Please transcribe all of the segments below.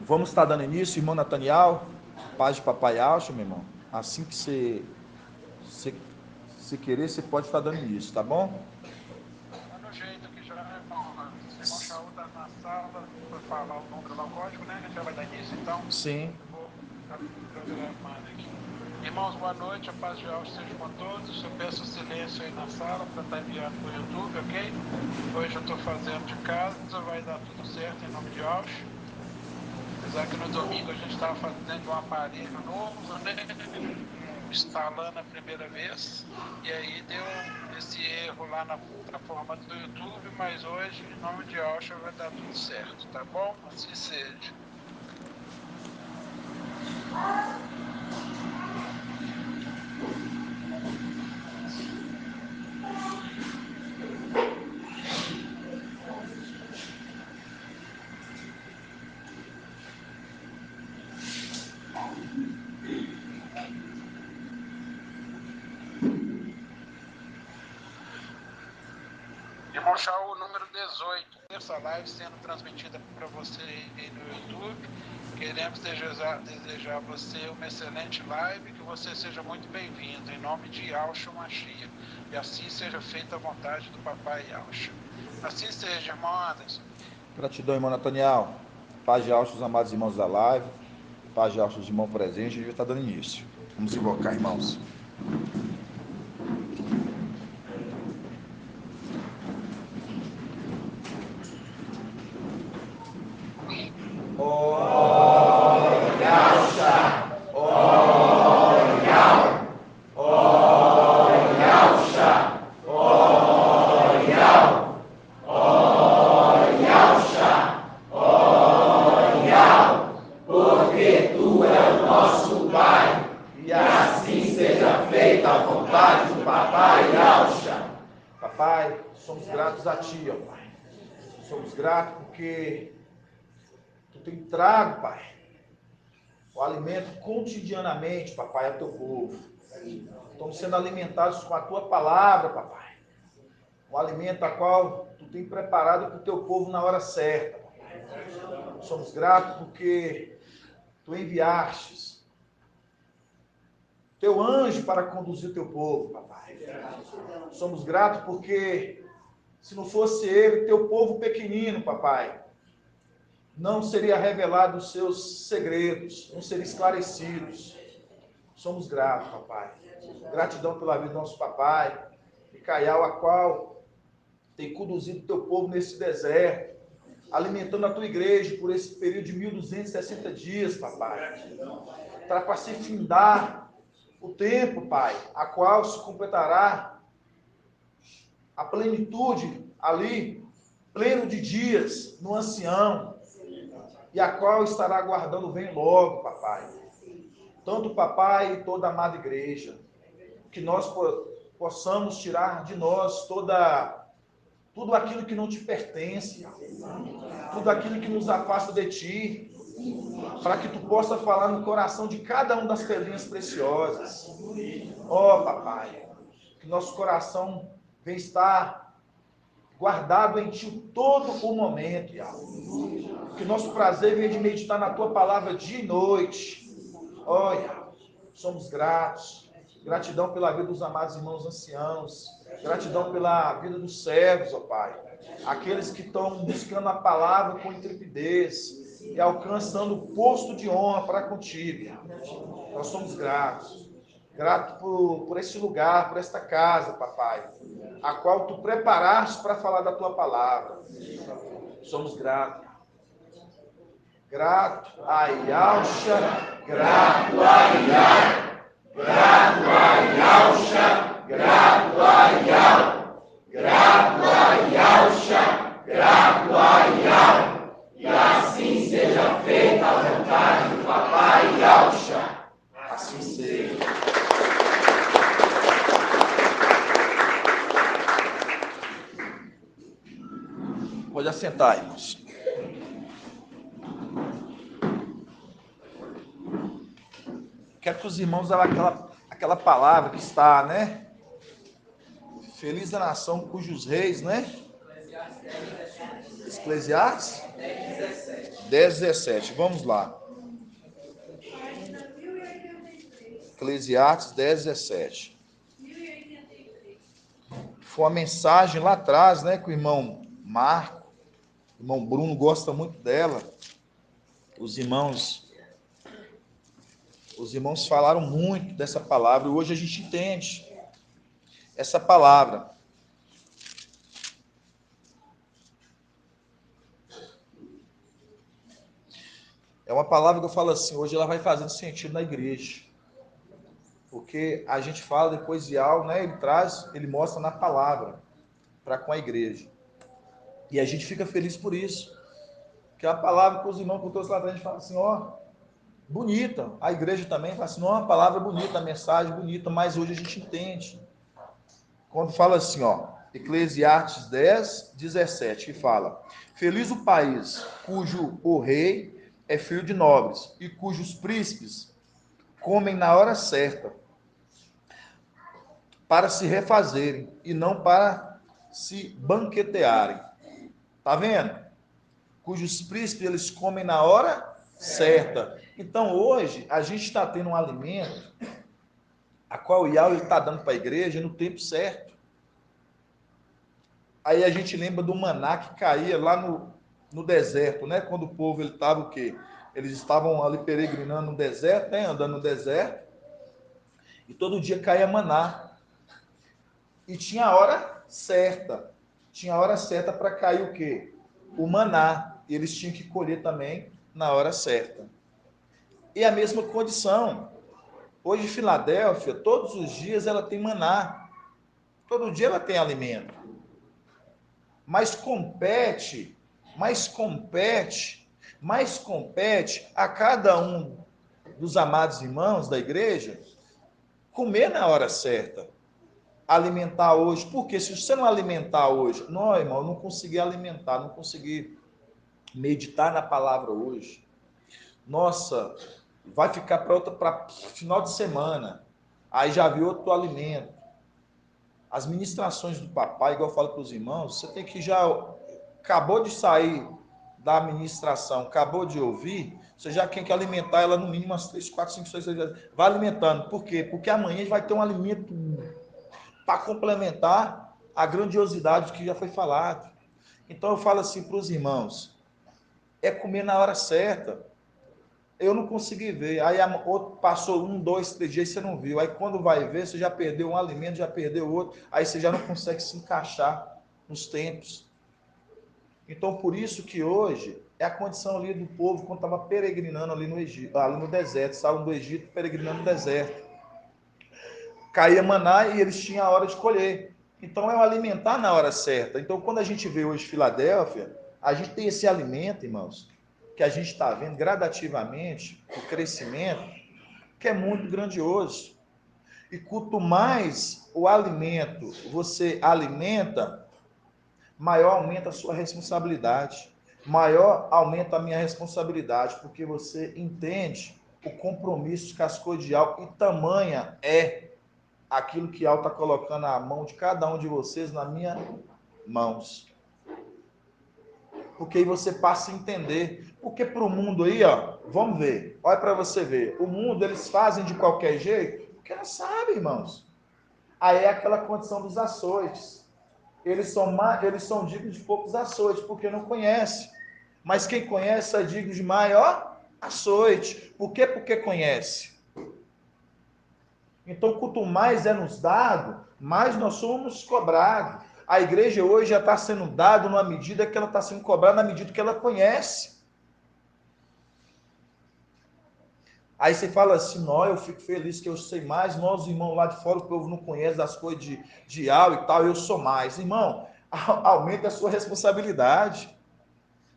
Vamos estar dando início, irmão Nataniel, paz de papai Alcho, meu irmão. Assim que você querer, você pode estar dando início, tá bom? Tá no jeito aqui já, irmão. O irmão Shaul tá na sala para falar o número lá, o código, né? A gente já vai dar início, então Sim. eu vou estar programando aqui. Irmãos, boa noite, a paz de Deus seja com todos. Eu peço silêncio aí na sala para estar enviando para o YouTube, ok? Hoje eu estou fazendo de casa, vai dar tudo certo em nome de Deus. Apesar que no domingo a gente estava fazendo um aparelho novo, né? Instalando a primeira vez, e aí deu esse erro lá na plataforma do YouTube, mas hoje, em nome de Alcha, vai dar tudo certo, tá bom? Assim seja. Irmão Shaul, número 18, essa live sendo transmitida para você aí no YouTube. Queremos desejar a você uma excelente live, que você seja muito bem-vindo, em nome de Alcha Machia. E assim seja feita a vontade do papai Alcha. Assim seja, irmão Anderson. Gratidão, irmão Nataniel. Paz de Alcho, os amados irmãos da live. Paz de Alcho, os irmãos presentes. A gente vai estar dando início. Vamos invocar, irmãos. Papai, somos gratos a Ti, ó Pai. Somos gratos porque Tu tem trago, Pai, o alimento cotidianamente, Papai, ao Teu povo. Estamos sendo alimentados com a Tua palavra, Papai. O alimento a qual Tu tem preparado para o Teu povo na hora certa, Papai. Somos gratos porque Tu enviastes Teu anjo para conduzir o Teu povo, Papai. Somos gratos porque se não fosse Ele, Teu povo pequenino, Papai, não seria revelado os seus segredos, não seriam esclarecidos. Somos gratos, papai. Gratidão pela vida do nosso papai, Micael, a qual tem conduzido o teu povo nesse deserto, alimentando a tua igreja por esse período de 1260 dias, papai. Para se findar o tempo, pai, a qual se completará a plenitude ali, pleno de dias, no ancião, e a qual estará aguardando, vem logo, papai. Tanto o papai e toda a amada igreja, que nós possamos tirar de nós tudo aquilo que não te pertence, tudo aquilo que nos afasta de ti, para que tu possa falar no coração de cada um das pedrinhas preciosas. Ó, papai, que nosso coração venha estar guardado em ti todo o momento, Yahweh. Que nosso prazer venha de meditar na tua palavra dia e noite. Olha, somos gratos. Gratidão pela vida dos amados irmãos anciãos. Gratidão pela vida dos servos, ó Pai. Aqueles que estão buscando a palavra com intrepidez e alcançando o posto de honra para contigo. Nós somos gratos. Grato por esse lugar, por esta casa, papai, a qual tu preparaste para falar da tua palavra. Somos gratos. Grato a Yalcha, grato a Yal, grato a Yalcha, grato a Yal, grato a Yalcha, grato a Yal, e assim seja feita a vontade do papai Yalcha. Assim seja. Pode assentar, irmãos. Quero que os irmãos usem aquela palavra que está, né? Feliz a nação cujos reis, né? Eclesiastes 10, 17. Vamos lá. Eclesiastes 10, 17. Foi uma mensagem lá atrás, né, que o irmão Marco, o irmão Bruno gosta muito dela. Os irmãos falaram muito dessa palavra e hoje a gente entende essa palavra. É uma palavra que eu falo assim, hoje ela vai fazendo sentido na igreja. Porque a gente fala depois de algo, né? Ele mostra na palavra para com a igreja. E a gente fica feliz por isso. Que a palavra que os irmãos que eu trouxe lá atrás, a gente fala assim, ó, bonita. A igreja também fala assim, ó, uma palavra bonita, a mensagem bonita, mas hoje a gente entende. Quando fala assim, ó, Eclesiastes 10, 17, que fala: feliz o país cujo o rei é filho de nobres e cujos príncipes comem na hora certa, para se refazerem e não para se banquetearem. Tá vendo? Cujos príncipes eles comem na hora certa. Então hoje a gente está tendo um alimento a qual o Yahweh está dando para a igreja no tempo certo. Aí a gente lembra do maná que caía lá no deserto, né? Quando o povo ele estava o quê? Eles estavam ali peregrinando no deserto, né? Andando no deserto, e todo dia caía maná. E tinha a hora certa. Tinha a hora certa para cair o quê? O maná. E eles tinham que colher também na hora certa. E a mesma condição. Hoje, Filadélfia, todos os dias ela tem maná. Todo dia ela tem alimento. Mas compete a cada um dos amados irmãos da igreja comer na hora certa. Alimentar hoje, porque se você não alimentar hoje, não, irmão, eu não consegui alimentar, não consegui meditar na palavra hoje. Nossa, vai ficar para final de semana. Aí já viu outro alimento. As ministrações do papai, igual eu falo para os irmãos, você tem que já acabou de sair da administração, acabou de ouvir, você já tem que alimentar ela no mínimo umas 3, 4, 5, 6, 7. Vai alimentando. Por quê? Porque amanhã a gente vai ter um alimento para complementar a grandiosidade que já foi falado. Então eu falo assim para os irmãos, é comer na hora certa. Eu não consegui ver. Aí outro passou 1, 2, 3 dias e você não viu. Aí quando vai ver, você já perdeu um alimento, já perdeu outro. Aí você já não consegue se encaixar nos tempos. Então por isso que hoje é a condição ali do povo quando estava peregrinando ali no Egito, ali no deserto, estavam do Egito peregrinando no deserto. Caía maná e eles tinham a hora de colher. Então é o alimentar na hora certa. Então quando a gente vê hoje Filadélfia, a gente tem esse alimento, irmãos, que a gente está vendo gradativamente, o crescimento, que é muito grandioso. E quanto mais o alimento você alimenta, maior aumenta a sua responsabilidade. Maior aumenta a minha responsabilidade, porque você entende o compromisso cascodial e tamanha é aquilo que Al está colocando na mão de cada um de vocês, nas minhas mãos. Porque aí você passa a entender. Porque para o mundo aí, ó, vamos ver, olha para você ver, o mundo eles fazem de qualquer jeito, porque não sabem, irmãos. Aí é aquela condição dos açoites. Eles são dignos de poucos açoites, porque não conhecem. Mas quem conhece é digno de maior açoite. Por quê? Porque conhece. Então, quanto mais é nos dado, mais nós somos cobrados. A igreja hoje já está sendo dada numa medida que ela está sendo cobrada na medida que ela conhece. Aí você fala assim, não, eu fico feliz que eu sei mais, nós irmãos lá de fora, o povo não conhece das coisas de Al e tal, eu sou mais. Irmão, aumenta a sua responsabilidade.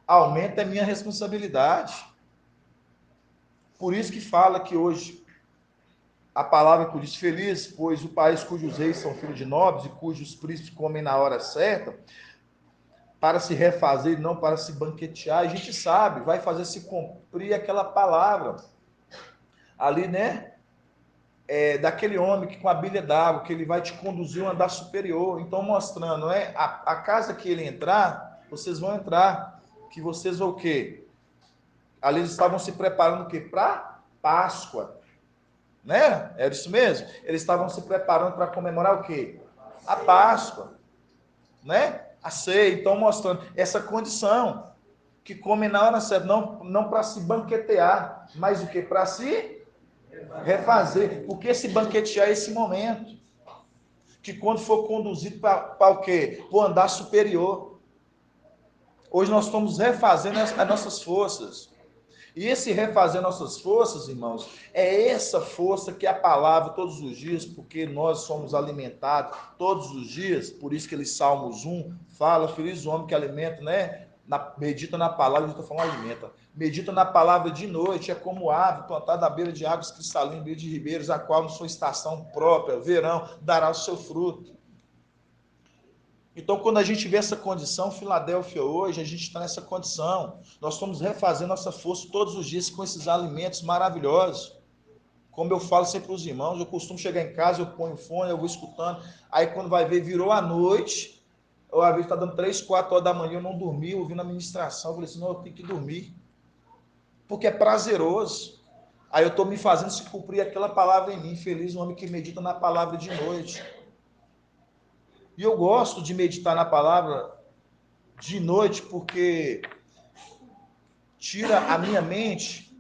Aumenta a minha responsabilidade. Por isso que fala que hoje a palavra que diz feliz, pois o país cujos reis são filhos de nobres e cujos príncipes comem na hora certa, para se refazer e não para se banquetear. A gente sabe, vai fazer se cumprir aquela palavra ali, né? Daquele homem que com a bilha d'água, que ele vai te conduzir a um andar superior. Então, mostrando, né? A casa que ele entrar, vocês vão entrar. Que vocês vão o quê? Ali eles estavam se preparando o quê? Para Páscoa. Né? Era isso mesmo? Eles estavam se preparando para comemorar o quê? A Páscoa. Né? A ceia. Então, mostrando essa condição. Que come na hora certa. Não para se banquetear, mas o quê? Para se refazer. Porque se banquetear é esse momento. Que quando for conduzido para o quê? Para o andar superior. Hoje nós estamos refazendo as nossas forças. E esse refazer nossas forças, irmãos, é essa força que a palavra todos os dias, porque nós somos alimentados todos os dias, por isso que ele, Salmos 1, fala, feliz o homem que alimenta, né? Medita na palavra, eu estou falando alimenta. Medita na palavra de noite, é como ave plantada à beira de águas cristalinas, beira de ribeiros, a qual, na sua estação própria, verão, dará o seu fruto. Então, quando a gente vê essa condição, Filadélfia hoje, a gente está nessa condição. Nós estamos refazendo nossa força todos os dias com esses alimentos maravilhosos. Como eu falo sempre para os irmãos, eu costumo chegar em casa, eu ponho o fone, eu vou escutando. Aí, quando vai ver, virou a noite, ou a vez está dando 3, 4 horas da manhã, eu não dormi, ouvindo a ministração. Eu falei assim, não, eu tenho que dormir. Porque é prazeroso. Aí eu estou me fazendo se cumprir aquela palavra em mim. Feliz o homem que medita na palavra de noite. E eu gosto de meditar na palavra de noite porque tira a minha mente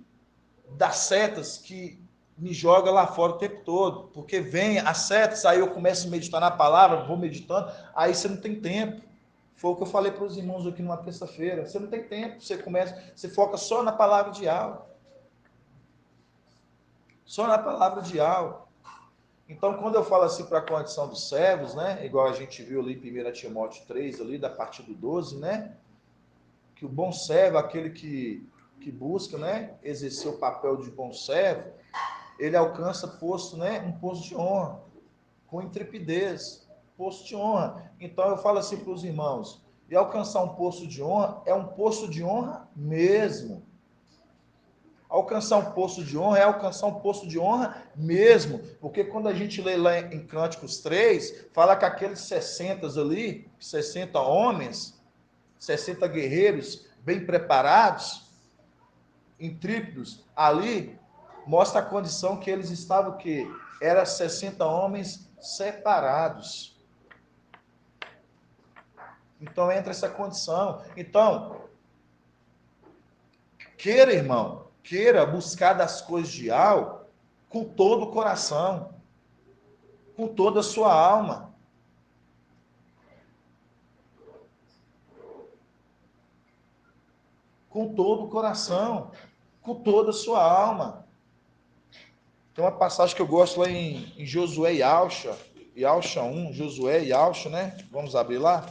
das setas que me joga lá fora o tempo todo. Porque vem as setas, aí eu começo a meditar na palavra, vou meditando, aí você não tem tempo. Foi o que eu falei para os irmãos aqui numa terça-feira. Você não tem tempo, você foca só na palavra de algo. Só na palavra de algo. Então, quando eu falo assim para a condição dos servos, né? Igual a gente viu ali em 1 Timóteo 3, ali, da parte do 12, né? Que o bom servo, aquele que busca, né? Exercer o papel de bom servo, ele alcança posto, né? Um posto de honra, com intrepidez, posto de honra. Então, eu falo assim para os irmãos, e alcançar um posto de honra é um posto de honra mesmo. Alcançar um posto de honra é alcançar um posto de honra mesmo, porque quando a gente lê lá em Cânticos 3, fala que aqueles 60 ali, 60 homens, 60 guerreiros bem preparados, intrépidos, ali, mostra a condição que eles estavam, que eram 60 homens separados. Então entra essa condição. Então, queira, irmão, queira buscar das coisas de algo com todo o coração, com toda a sua alma. Com todo o coração, com toda a sua alma. Tem uma passagem que eu gosto lá em Josué e Alcha 1, Josué e Alcha, né? Vamos abrir lá?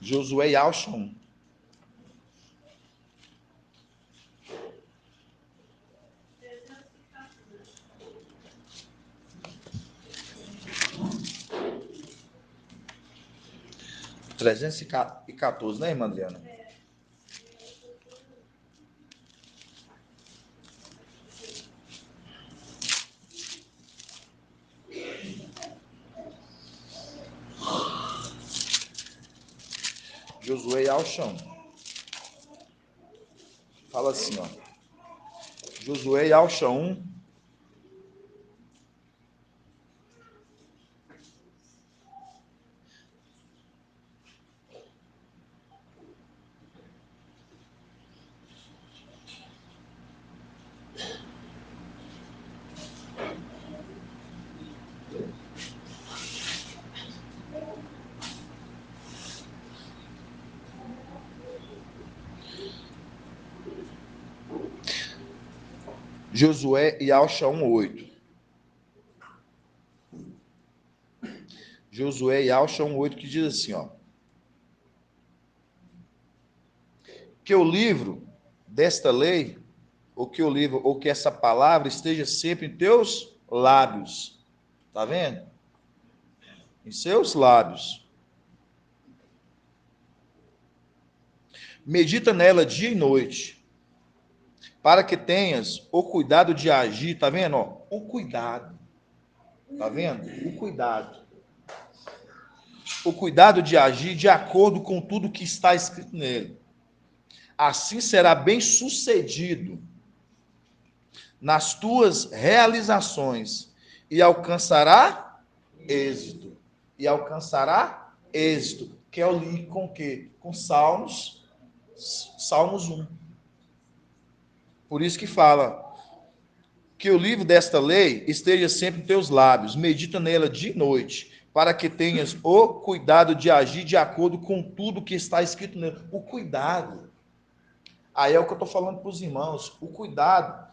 Josué e Alcha 1. É. 314, né, irmã Adriana? Josué e Alcha 1. Fala assim, ó. Josué e Alcha 1. Josué e Alcha 1:8. Josué e Alcha 1:8 que diz assim, ó. Que o livro desta lei, ou que essa palavra esteja sempre em teus lábios. Tá vendo? Em seus lábios. Medita nela dia e noite, para que tenhas o cuidado de agir, tá vendo? Ó, o cuidado. Está vendo? O cuidado. O cuidado de agir de acordo com tudo que está escrito nele. Assim será bem sucedido nas tuas realizações e alcançará êxito. E alcançará êxito. Que é o link com o quê? Com Salmos 1. Por isso que fala que o livro desta lei esteja sempre em teus lábios, medita nela de noite, para que tenhas o cuidado de agir de acordo com tudo que está escrito nele. O cuidado. Aí é o que eu estou falando para os irmãos. O cuidado,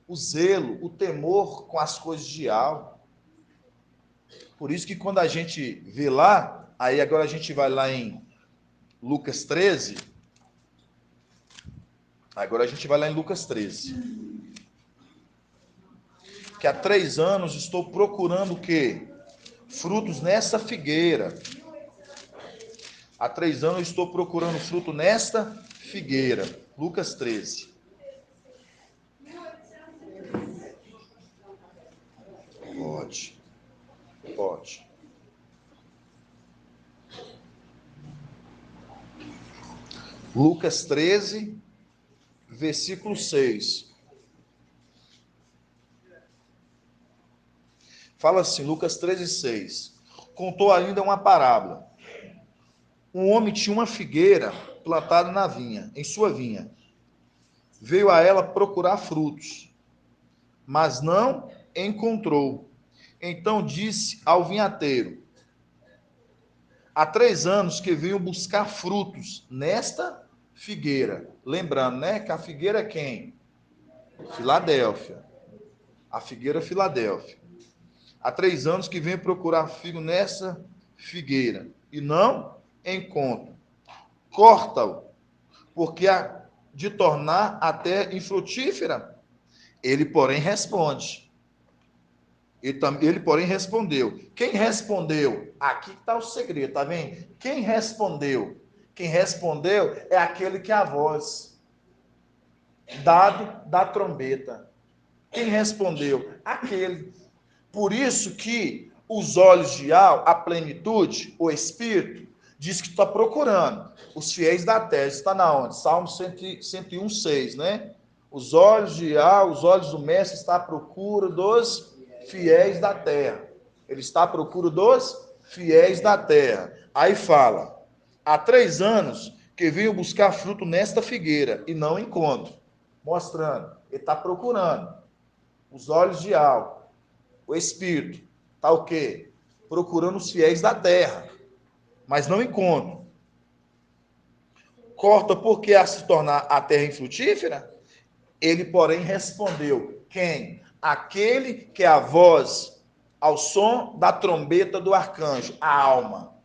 o zelo, o temor com as coisas de alma. Por isso que quando a gente vê lá, aí agora a gente vai lá em Lucas 13. Agora a gente vai lá em Lucas 13. Que há 3 anos estou procurando o quê? Frutos nessa figueira. Há 3 anos estou procurando fruto nesta figueira. Lucas 13. Pode. Lucas 13, versículo 6. Fala assim, Lucas 13, 6. Contou ainda uma parábola. Um homem tinha uma figueira plantada na vinha, em sua vinha. Veio a ela procurar frutos, mas não encontrou. Então disse ao vinhateiro: há 3 anos que venho buscar frutos nesta figueira. Lembrando, né, que a figueira é quem? Filadélfia. A figueira Filadélfia. Há 3 anos que venho procurar figo nessa figueira e não encontro. Corta-o, porque há de tornar a terra infrutífera. Ele, porém, responde. Ele, porém, respondeu. Quem respondeu? Aqui está o segredo, tá vendo? Quem respondeu? Quem respondeu é aquele que é a voz dado da trombeta. Quem respondeu? Aquele. Por isso que os olhos de Al, a plenitude, o Espírito, diz que está procurando. Os fiéis da terra, está na onde? Salmo 101, 6, né? Os olhos de Al, os olhos do Mestre está à procura dos fiéis da terra. Ele está à procura dos fiéis da terra. Aí fala, há 3 anos que venho buscar fruto nesta figueira e não encontro. Mostrando, ele está procurando. Os olhos de Al, o Espírito, está o quê? Procurando os fiéis da terra, mas não encontro. Corta porque a se tornar a terra infrutífera? Ele, porém, respondeu: quem? Aquele que é a voz ao som da trombeta do arcanjo, a alma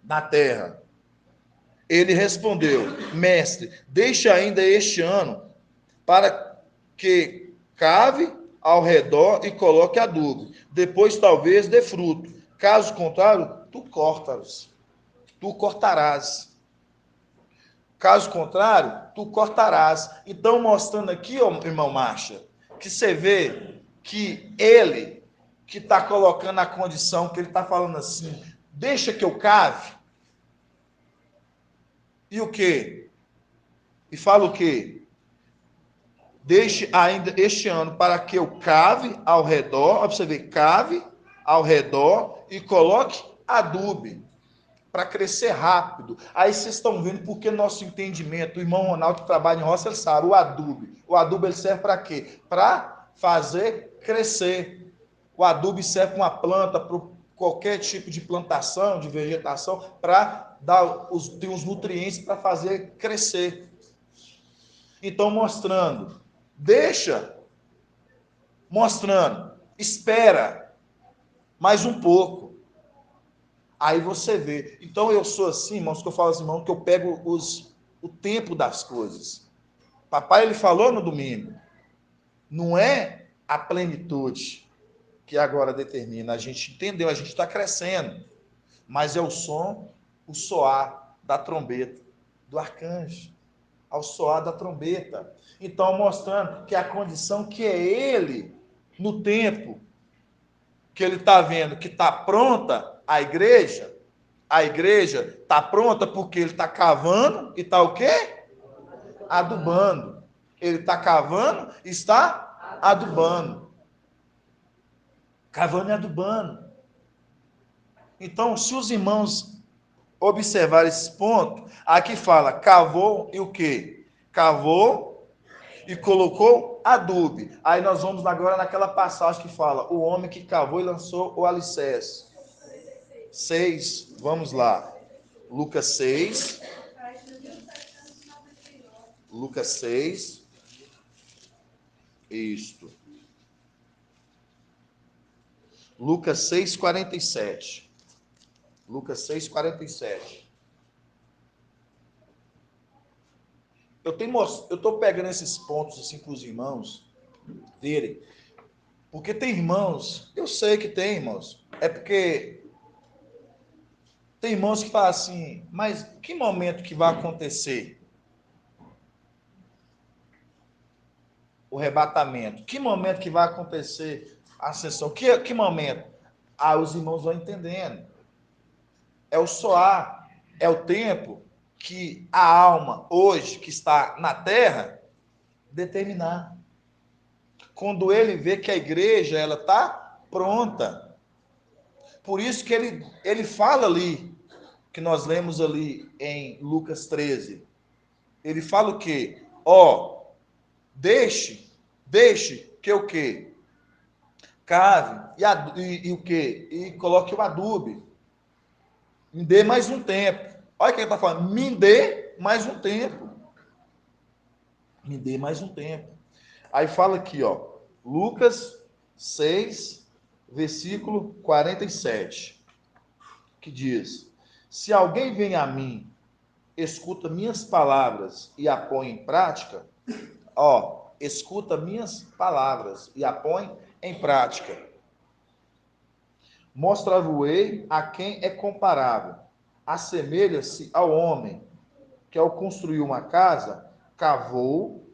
da terra. Ele respondeu: mestre, deixa ainda este ano para que cave ao redor e coloque adubo. Depois talvez dê fruto. Caso contrário, tu cortas. Tu cortarás. Caso contrário, tu cortarás. Então, mostrando aqui, ó, irmão Marcha, que você vê que ele que está colocando a condição, que ele está falando assim, deixa que eu cave. E o quê? E fala o quê? Deixe ainda este ano para que eu cave ao redor, para você ver, cave ao redor e coloque adubo para crescer rápido. Aí vocês estão vendo porque nosso entendimento, o irmão Ronaldo que trabalha em roça, ele sabe, o adubo. O adubo ele serve para quê? Para fazer crescer. O adubo serve para uma planta, para qualquer tipo de plantação, de vegetação, para dar tem os nutrientes para fazer crescer. Então, mostrando, deixa, mostrando, espera mais um pouco. Aí você vê. Então eu sou assim, irmãos, que eu falo assim, irmão, que eu pego o tempo das coisas. Papai, ele falou no domingo, não é a plenitude que agora determina. A gente entendeu, a gente está crescendo, mas é o som, o soar da trombeta do arcanjo, ao soar da trombeta. Então, mostrando que a condição que é ele no tempo, que ele está vendo que está pronta a igreja está pronta porque ele está cavando e está o quê? Adubando. Ele está cavando e está adubando. Cavando e adubando. Então, se os irmãos observarem esse ponto, aqui fala, cavou e o quê? Cavou e colocou adubo. Aí nós vamos agora naquela passagem que fala, o homem que cavou e lançou o alicerce. 6, vamos lá. Lucas 6. Lucas 6. Isto. Lucas 6, 47. Lucas 6, 47. Eu estou pegando esses pontos assim para os irmãos verem. Porque tem irmãos, eu sei que tem irmãos, é porque tem irmãos que falam assim, mas que momento que vai acontecer o arrebatamento? Que momento que vai acontecer a ascensão? Que momento? Ah, os irmãos vão entendendo. É o soar, é o tempo que a alma hoje, que está na terra, determinar. Quando ele vê que a igreja ela está pronta. Por isso que ele fala ali, que nós lemos ali em Lucas 13. Ele fala o quê? Deixe que o quê? Cave e o quê? E coloque o adubo. Me dê mais um tempo. Olha quem está falando. Me dê mais um tempo. Me dê mais um tempo. Aí fala aqui, Lucas 6, versículo 47, que diz: se alguém vem a mim, escuta minhas palavras e a põe em prática, escuta minhas palavras e a põe em prática. Mostrar-vos-ei a quem é comparável. Assemelha-se ao homem que, ao construir uma casa, cavou,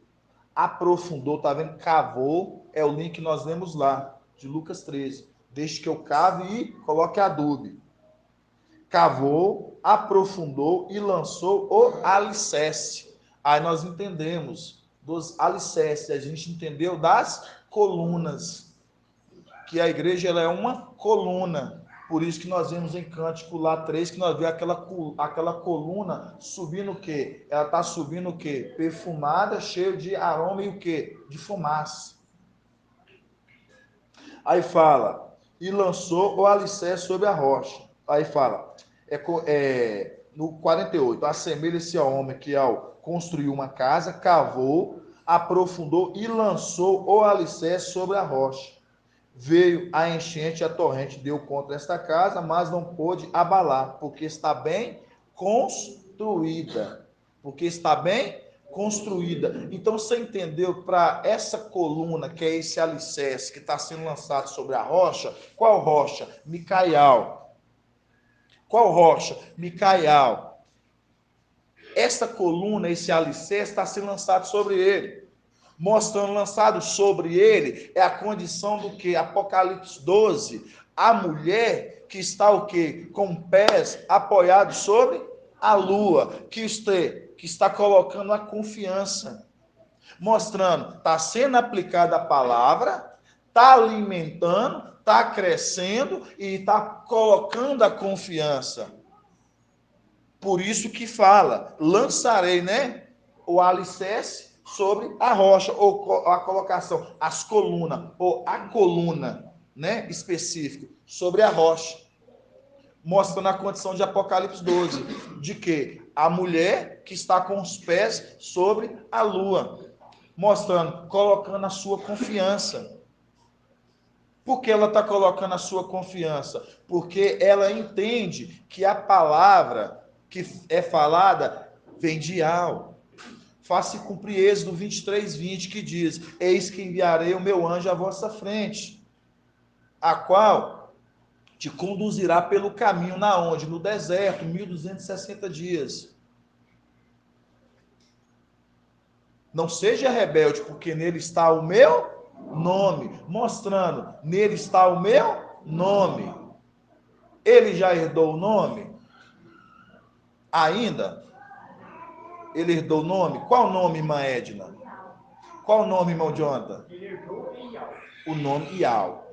aprofundou, tá vendo? Cavou, é o link que nós lemos lá, de Lucas 13. Deixe que eu cave e coloque adubo. Cavou, aprofundou e lançou o alicerce. Aí nós entendemos dos alicerces, a gente entendeu das colunas, que a igreja ela é uma coluna. Por isso que nós vemos em Cântico lá 3, que nós vemos aquela coluna subindo o quê? Ela está subindo o quê? Perfumada, cheio de aroma e o quê? De fumaça. Aí fala, e lançou o alicerce sobre a rocha. Aí fala, no 48, assemelha-se ao homem que ao construir uma casa, cavou, aprofundou e lançou o alicerce sobre a rocha. Veio a enchente e a torrente deu contra esta casa, mas não pôde abalar, porque está bem construída. Porque está bem construída. Então você entendeu, para essa coluna, que é esse alicerce que está sendo lançado sobre a rocha, qual rocha? Micaial. Qual rocha? Micaial. Essa coluna, esse alicerce está sendo lançado sobre ele. Mostrando, lançado sobre ele, é a condição do que? Apocalipse 12, a mulher que está o quê? Com pés apoiados sobre a lua, que está colocando a confiança, mostrando, está sendo aplicada a palavra, está alimentando, está crescendo e está colocando a confiança. Por isso que fala, lançarei, o alicerce sobre a rocha, ou a colocação, as colunas, ou a coluna, específica, sobre a rocha. Mostrando a condição de Apocalipse 12, de que a mulher que está com os pés sobre a lua, mostrando, colocando a sua confiança. Por que ela está colocando a sua confiança? Porque ela entende que a palavra que é falada vem de algo. Faça cumprir Êxodo 23, 20, que diz: eis que enviarei o meu anjo à vossa frente, a qual te conduzirá pelo caminho, na onde? No deserto, 1260 dias. Não seja rebelde, porque nele está o meu nome, mostrando, nele está o meu nome. Ele já herdou o nome? Ainda? Ele herdou o nome? Qual o nome, irmã Edna? Qual o nome, irmão Jonathan? O nome Ial.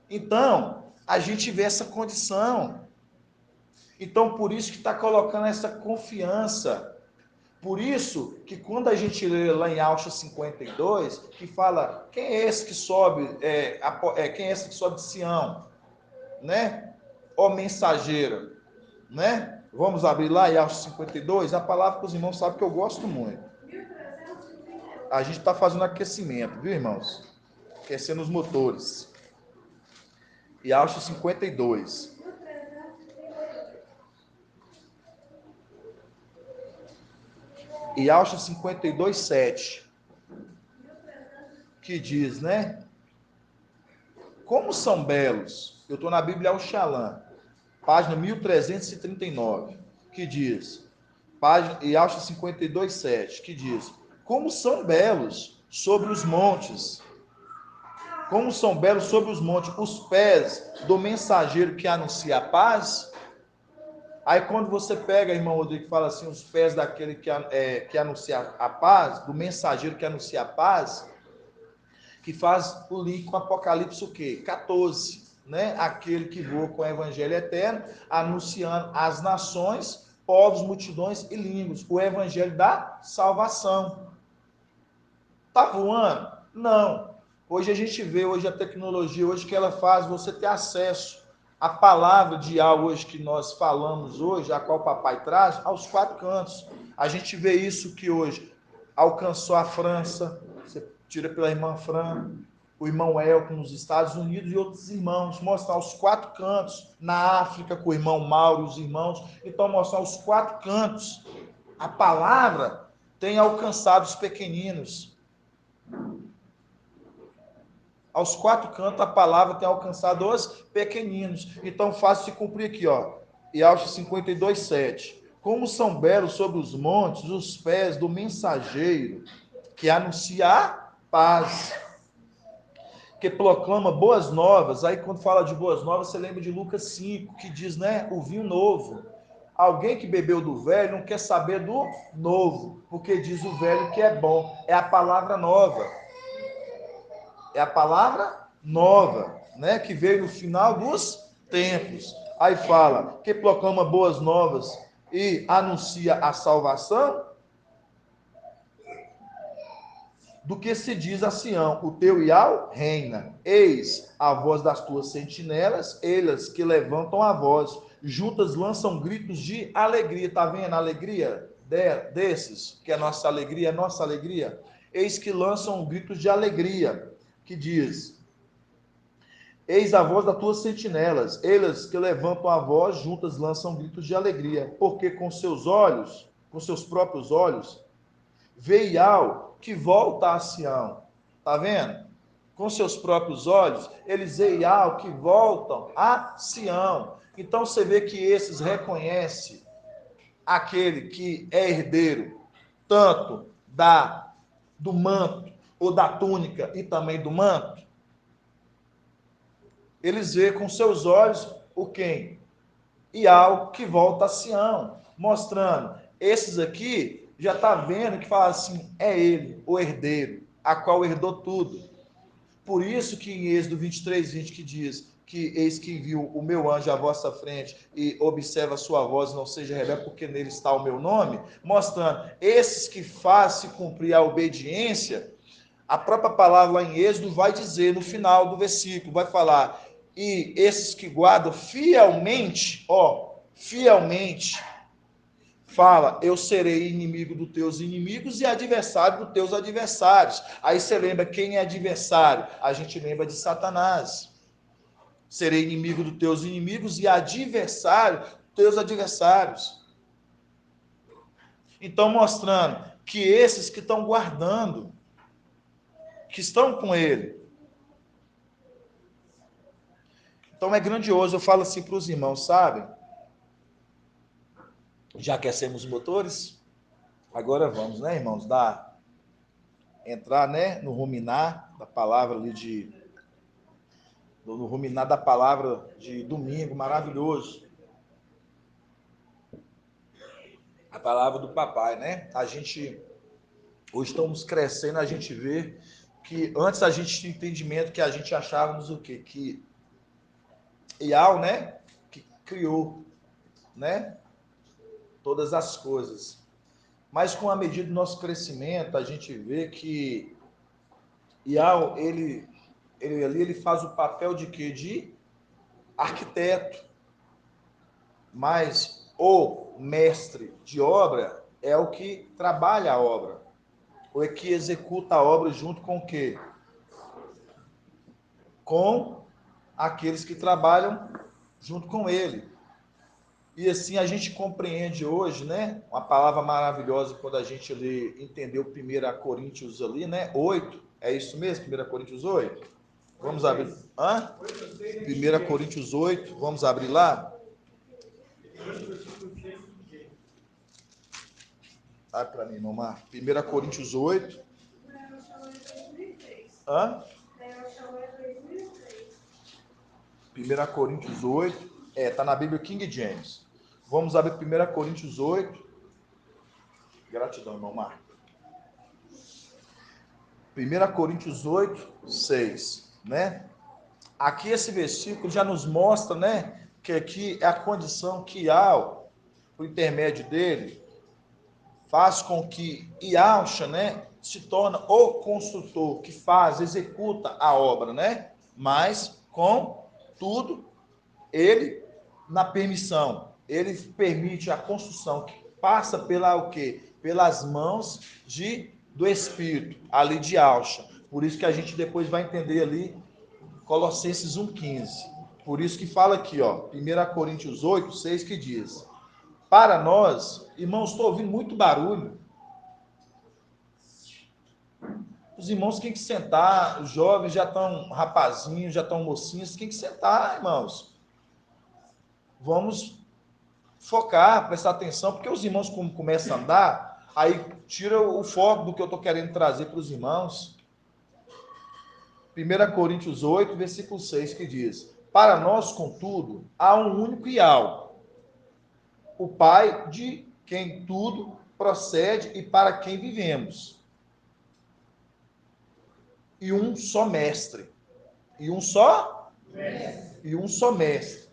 Então, a gente vê essa condição. Então, por isso que está colocando essa confiança. Por isso que quando a gente lê lá em Alcha 52, que fala, quem é esse que sobe, quem é esse que sobe de Sião? Né? Ó mensageiro, né? Vamos abrir lá em Alcha 52, a palavra que os irmãos sabem que eu gosto muito. A gente está fazendo aquecimento, viu, irmãos? Aquecendo os motores. E Alcha 52. E Alcha 52, 7. Que diz, né? Como são belos. Eu estou na Bíblia Alxalã, página 1339, que diz, e Alcha 52, 7, que diz, como são belos sobre os montes, como são belos sobre os montes os pés do mensageiro que anuncia a paz. Aí quando você pega, irmão Rodrigo, fala assim, os pés daquele que anuncia a paz, do mensageiro que anuncia a paz, que faz o link com Apocalipse o quê? 14, né? Aquele que voa com o evangelho eterno, anunciando às nações, povos, multidões e línguas, o evangelho da salvação. Tá voando? Não. Hoje a gente vê, hoje a tecnologia, hoje que ela faz você ter acesso à palavra de algo hoje que nós falamos hoje, a qual o papai traz, aos 4 cantos. A gente vê isso que hoje alcançou a França, você tira pela irmã Fran, o irmão Elton nos Estados Unidos e outros irmãos, mostrar os 4 cantos, na África com o irmão Mauro e os irmãos, então mostrar os 4 cantos. A palavra tem alcançado os pequeninos. Aos 4 cantos a palavra tem alcançado os pequeninos. Então fácil se cumprir aqui, ó. E Alcha 52, 7. Como são belos sobre os montes os pés do mensageiro que anuncia a paz, que proclama boas novas. Aí quando fala de boas novas, você lembra de Lucas 5, que diz, né, o vinho novo. Alguém que bebeu do velho não quer saber do novo, porque diz o velho que é bom. É a palavra nova. É a palavra nova, né, que veio no final dos tempos. Aí fala, que proclama boas novas e anuncia a salvação, do que se diz a Sião, o teu Iau reina. Eis a voz das tuas sentinelas, elas que levantam a voz, juntas lançam gritos de alegria. Tá vendo a alegria desses? Que é nossa alegria, é nossa alegria. Eis que lançam gritos de alegria, que diz: eis a voz das tuas sentinelas, elas que levantam a voz, juntas lançam gritos de alegria, porque com seus olhos, com seus próprios olhos, vê Iau que volta a Sião. Tá vendo? Com seus próprios olhos, eles veem Iau que voltam a Sião. Então você vê que esses reconhecem aquele que é herdeiro, tanto do manto, ou da túnica e também do manto. Eles veem com seus olhos o quem? Iau que volta a Sião, mostrando, esses aqui já está vendo que fala assim, é ele, o herdeiro, a qual herdou tudo. Por isso que em Êxodo 23, 20, que diz que eis que viu o meu anjo à vossa frente e observa a sua voz, não seja rebelde, porque nele está o meu nome, mostrando, esses que fazem cumprir a obediência, a própria palavra lá em Êxodo vai dizer, no final do versículo, vai falar, e esses que guardam fielmente, fielmente, fala, eu serei inimigo dos teus inimigos e adversário dos teus adversários. Aí você lembra quem é adversário? A gente lembra de Satanás. Serei inimigo dos teus inimigos e adversário dos teus adversários. Então, mostrando que esses que estão guardando, que estão com ele. Então, é grandioso. Eu falo assim para os irmãos, sabe? Já aquecemos os motores? Agora vamos, né, irmãos? Entrar, né, no ruminar da palavra ali no ruminar da palavra de domingo, maravilhoso. A palavra do papai, né? A gente, hoje estamos crescendo, a gente vê que antes a gente tinha entendimento que a gente achávamos o quê? Que Iau, né? Que criou, né? Todas as coisas. Mas com a medida do nosso crescimento, a gente vê que Iau, ele faz o papel de quê? De arquiteto. Mas o mestre de obra é o que trabalha a obra. Ou é que executa a obra junto com o quê? Com aqueles que trabalham junto com ele. E assim a gente compreende hoje, né? Uma palavra maravilhosa quando a gente lê, entendeu 1 Coríntios ali, né? 8, é isso mesmo? 1 Coríntios 8? Vamos abrir. Hã? 1 Coríntios 8, vamos abrir lá? Abre para mim, Nomar. 1 Coríntios 8. Hã? 1 Coríntios 8. Tá na Bíblia King James. Vamos abrir 1 Coríntios 8. Gratidão, irmão Marco. 1 Coríntios 8, 6, né? Aqui esse versículo já nos mostra, né, que aqui é a condição que Iau, por intermédio dele, faz com que Iauxa, né, se torna o construtor que faz, executa a obra, né? Mas com tudo ele na permissão, ele permite a construção que passa pela o quê? Pelas mãos do Espírito, ali de Auxa. Por isso que a gente depois vai entender ali Colossenses 1,15. Por isso que fala aqui, ó, 1 Coríntios 8, 6, que diz: para nós, irmãos, estou ouvindo muito barulho. Os irmãos têm que sentar, os jovens já estão rapazinhos, já estão mocinhos, têm que sentar, irmãos. Vamos focar, prestar atenção, porque os irmãos, como começam a andar, aí tira o foco do que eu estou querendo trazer para os irmãos. 1 Coríntios 8, versículo 6, que diz: para nós, contudo, há um único Iau, o Pai de quem tudo procede e para quem vivemos. E um só mestre. E um só? Mestre. E um só mestre.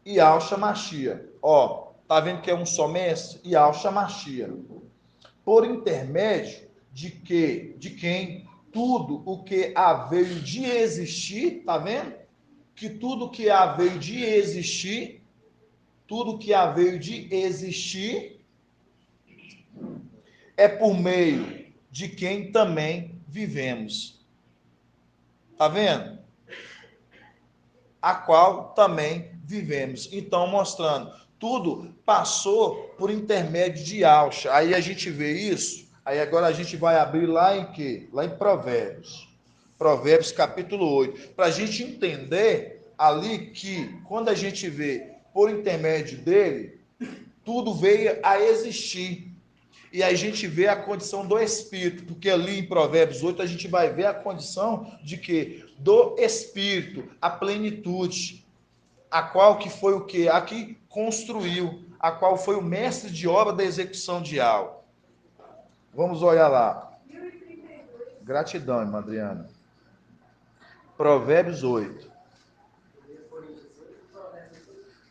Iau Shamashia. Ó, tá vendo que é um só mestre? Iau Shamashia. Por intermédio de quem tudo o que haveio de existir, tá vendo? Que tudo que haveio de existir, tudo que haveio de existir é por meio de quem também vivemos. Tá vendo? A qual também vivemos. Então, mostrando, tudo passou por intermédio de Auxa. Aí a gente vê isso. Aí agora a gente vai abrir lá em quê? Lá em Provérbios. Provérbios capítulo 8. Para a gente entender ali que, quando a gente vê por intermédio dele, tudo veio a existir. E aí a gente vê a condição do Espírito, porque ali em Provérbios 8 a gente vai ver a condição de que? Do Espírito, a plenitude, a qual que foi o que? A que construiu, a qual foi o mestre de obra da execução de algo. Vamos olhar lá. Gratidão, irmã Adriana. Provérbios 8.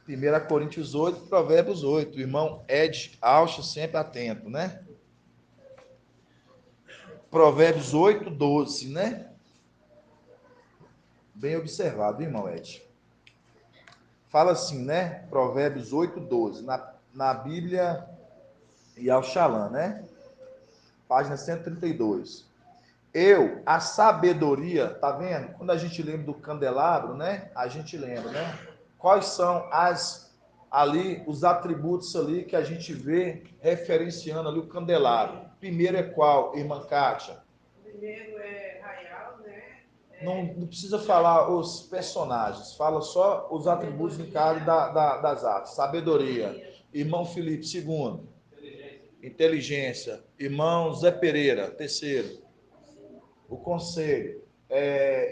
1 Coríntios 8, Provérbios 8. O irmão Ed Alcho sempre atento, né? Provérbios 8, 12, né? Bem observado, irmão Ed. Fala assim, né? Provérbios 8, 12. Na Bíblia Yalxalã, né? Página 132. A sabedoria, tá vendo? Quando a gente lembra do candelabro, né? A gente lembra, né? Quais são os atributos ali que a gente vê referenciando ali o candelabro? Primeiro é qual, irmã Kátia? Primeiro é raial, né? Não precisa falar os personagens, fala só os atributos em cada das artes. Sabedoria. Irmão Felipe, segundo. Inteligência. Irmão Zé Pereira, terceiro. O conselho.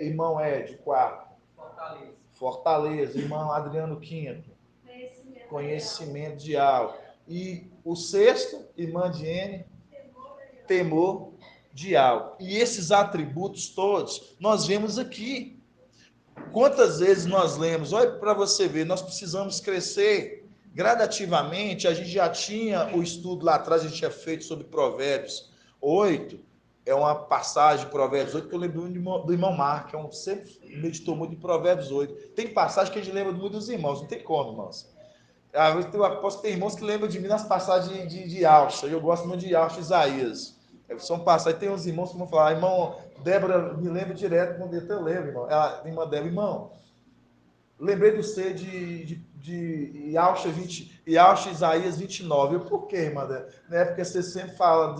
Irmão Ed, quarto. Fortaleza, irmão Adriano Quinto, conhecimento de algo. E o sexto, irmã Diene, temor de algo. E esses atributos todos nós vemos aqui. Quantas vezes nós lemos? Olha para você ver, nós precisamos crescer gradativamente. A gente já tinha o estudo lá atrás, a gente tinha feito sobre Provérbios 8. É uma passagem de Provérbios 8 que eu lembro do irmão Marco, que sempre meditou muito em Provérbios 8. Tem passagem que a gente lembra muito dos irmãos, não tem como, irmãos. Eu aposto que tem irmãos que lembram de mim nas passagens de Alcha. Eu gosto muito de Alcha e Isaías. São passagens. Tem uns irmãos que vão falar, irmão, Débora me lembra direto, quando eu lembro, irmão. Ela, irmã Débora, irmão, lembrei do C de Alcha 20, e Alcha Isaías 29. Eu, por quê, irmã Débora? Né? Porque você sempre fala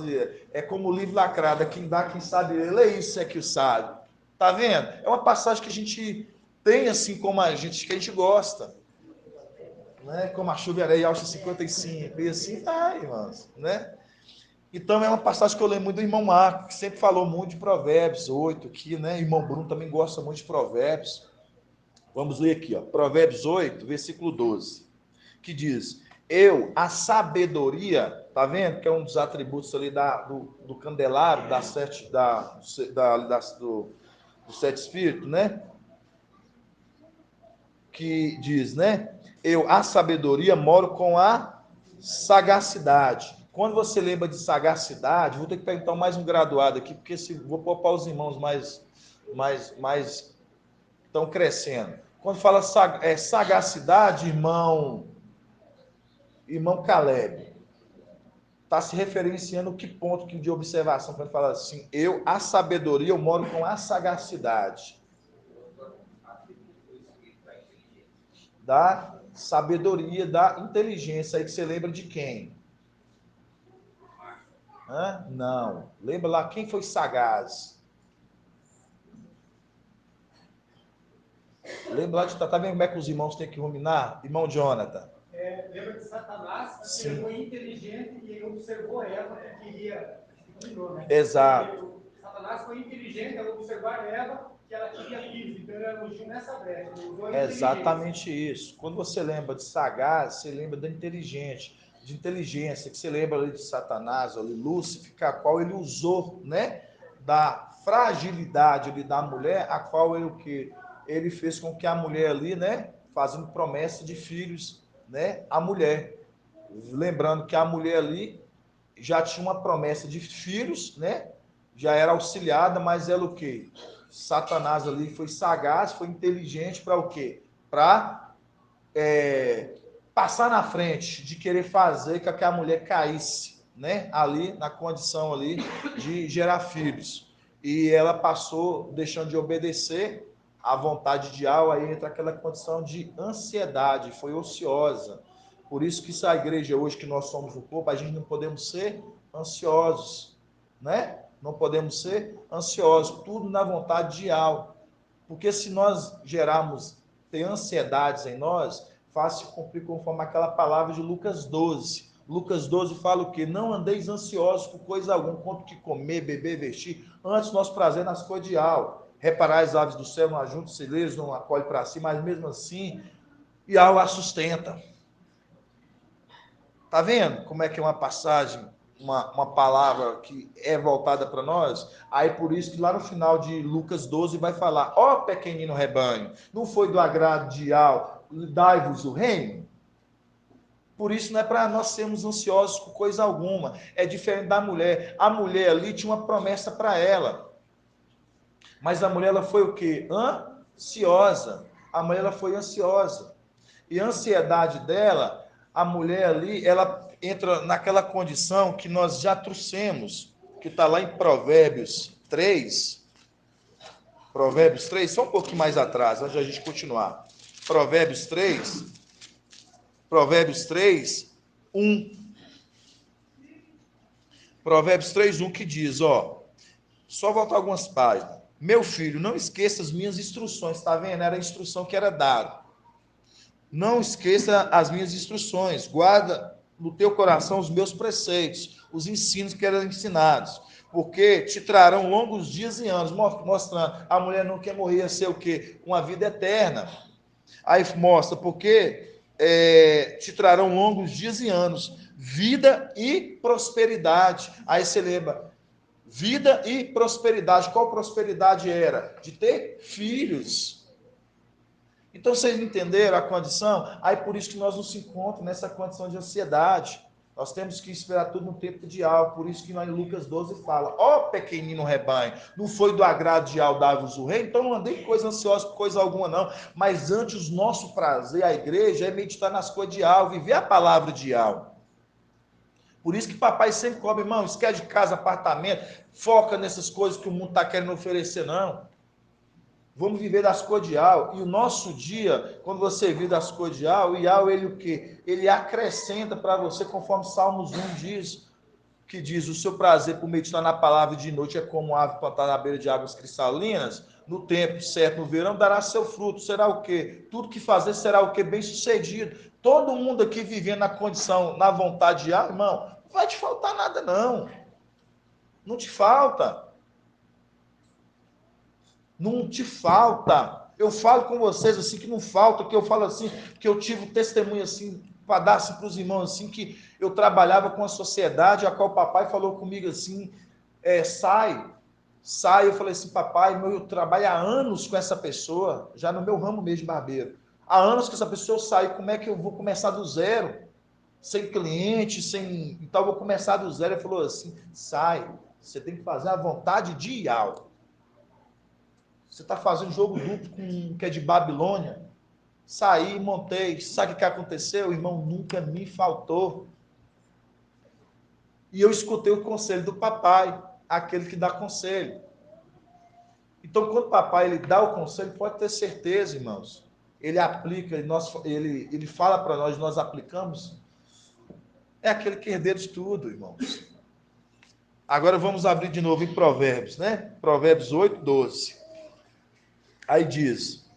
é como o livro lacrado, quem dá, quem sabe ler. É isso que o sabe. Tá vendo? É uma passagem que a gente tem assim como a gente, que a gente gosta. Né? Como a chuva areia alça 55, e assim vai, irmãos, né? Então é uma passagem que eu lembro muito do irmão Marco, que sempre falou muito de Provérbios 8 aqui, né? O irmão Bruno também gosta muito de Provérbios. Vamos ler aqui, ó, Provérbios 8, versículo 12, que diz: eu, a sabedoria, tá vendo? Que é um dos atributos ali do candelabro, do sete espíritos, né? Que diz, né? Eu, a sabedoria, moro com a sagacidade. Quando você lembra de sagacidade, vou ter que perguntar mais um graduado aqui, porque se vou poupar os irmãos mais estão crescendo. Quando fala sagacidade, irmão Caleb, está se referenciando que ponto de observação quando fala assim, eu, a sabedoria, eu moro com a sagacidade. Da sabedoria, da inteligência. Aí que você lembra de quem? Não. Lembra lá quem foi sagaz? Lembra lá de... Tá vendo como é que os irmãos têm que ruminar? Irmão Jonathan. Lembra de Satanás? Ele foi inteligente e ele observou Eva que queria... Né? Exato. Satanás foi inteligente ao observar Eva que ela queria livre, então ele elogiou nessa brecha. Exatamente isso. Quando você lembra de sagaz, você lembra da inteligência, que você lembra ali de Satanás, ali, Lúcifer, a qual ele usou, né? Da fragilidade ali da mulher, a qual ele fez com que a mulher ali, né? Fazendo promessa de filhos, né? A mulher. Lembrando que a mulher ali já tinha uma promessa de filhos, né? Já era auxiliada, mas ela o quê? Satanás ali foi sagaz, foi inteligente para o quê? Para passar na frente de querer fazer com que a mulher caísse, né? Ali na condição ali de gerar filhos. E ela passou deixando de obedecer à vontade de Al, aí entra aquela condição de ansiedade, foi ociosa. Por isso que essa igreja hoje que nós somos o corpo, a gente não podemos ser ansiosos, né? Não podemos ser ansiosos, tudo na vontade de Al. Porque se nós ter ansiedades em nós, faz-se cumprir conforme aquela palavra de Lucas 12. Lucas 12 fala o quê? Não andeis ansiosos por coisa alguma, quanto que comer, beber, vestir, antes nosso prazer nas coisas de Al. Reparar as aves do céu, não ajuntam celeiros, não acolhe para si, mas mesmo assim, e Al a sustenta. Tá vendo como é que é uma passagem, uma palavra que é voltada para nós? Aí por isso que lá no final de Lucas 12 vai falar, ó pequenino rebanho, não foi do agrado de Al, dai-vos o reino? Por isso não é para nós sermos ansiosos com coisa alguma, é diferente da mulher. A mulher ali tinha uma promessa para ela, mas a mulher ela foi o quê? Ansiosa. A mulher ela foi ansiosa. E a ansiedade dela, a mulher ali, ela entra naquela condição que nós já trouxemos, que está lá em Provérbios 3. Provérbios 3, só um pouquinho mais atrás, antes de a gente continuar. Provérbios 3, 1. Provérbios 3, 1 que diz, ó, só voltar algumas páginas. Meu filho, não esqueça as minhas instruções, está vendo? Era a instrução que era dada. Não esqueça as minhas instruções, guarda no teu coração os meus preceitos, os ensinos que eram ensinados, porque te trarão longos dias e anos, mostrando, a mulher não quer morrer, ser o quê? Uma vida eterna. Aí mostra, porque te trarão longos dias e anos, vida e prosperidade. Aí você lembra, vida e prosperidade. Qual prosperidade era? De ter filhos. Então vocês entenderam a condição? Aí por isso que nós nos encontramos nessa condição de ansiedade. Nós temos que esperar tudo no tempo de Al. Por isso que nós em Lucas 12 fala, ó pequenino rebanho, não foi do agrado de Al dar-vos o reino, então não andei coisa ansiosa por coisa alguma não. Mas antes o nosso prazer, a igreja, é meditar nas coisas de Al, viver a palavra de Al. Por isso que papai sempre cobra, irmão, esquece de casa, apartamento, foca nessas coisas que o mundo está querendo oferecer, não. Vamos viver das coisas de Al. E o nosso dia, quando você vive das coisas de Al, e Al, ele o quê? Ele acrescenta para você, conforme Salmos 1 diz, que diz, o seu prazer por meditar na palavra de noite é como ave plantada na beira de águas cristalinas, no tempo certo, no verão, dará seu fruto. Será o quê? Tudo que fazer será o quê? Bem sucedido. Todo mundo aqui vivendo na condição, na vontade de Al, irmão, não vai te faltar nada, não. Não te falta. Não te falta. Eu falo com vocês assim que não falta, que eu falo assim, que eu tive testemunho assim, para dar assim, para os irmãos assim, que eu trabalhava com a sociedade, a qual o papai falou comigo assim, sai. Eu falei assim, papai, eu trabalho há anos com essa pessoa, já no meu ramo mesmo de barbeiro. Há anos que essa pessoa sai, como é que eu vou começar do zero? Sem cliente, sem... Então eu vou começar do zero. Ele falou assim, sai, você tem que fazer a vontade de Yahweh. Você está fazendo jogo duplo com que é de Babilônia. Saí, montei. Sabe o que aconteceu? O irmão nunca me faltou. E eu escutei o conselho do papai, aquele que dá conselho. Então, quando o papai ele dá o conselho, pode ter certeza, irmãos. Ele aplica, ele fala para nós aplicamos. É aquele que herdeiro de tudo, irmãos. Agora vamos abrir de novo em Provérbios, né? Provérbios 8, 12. Aí diz,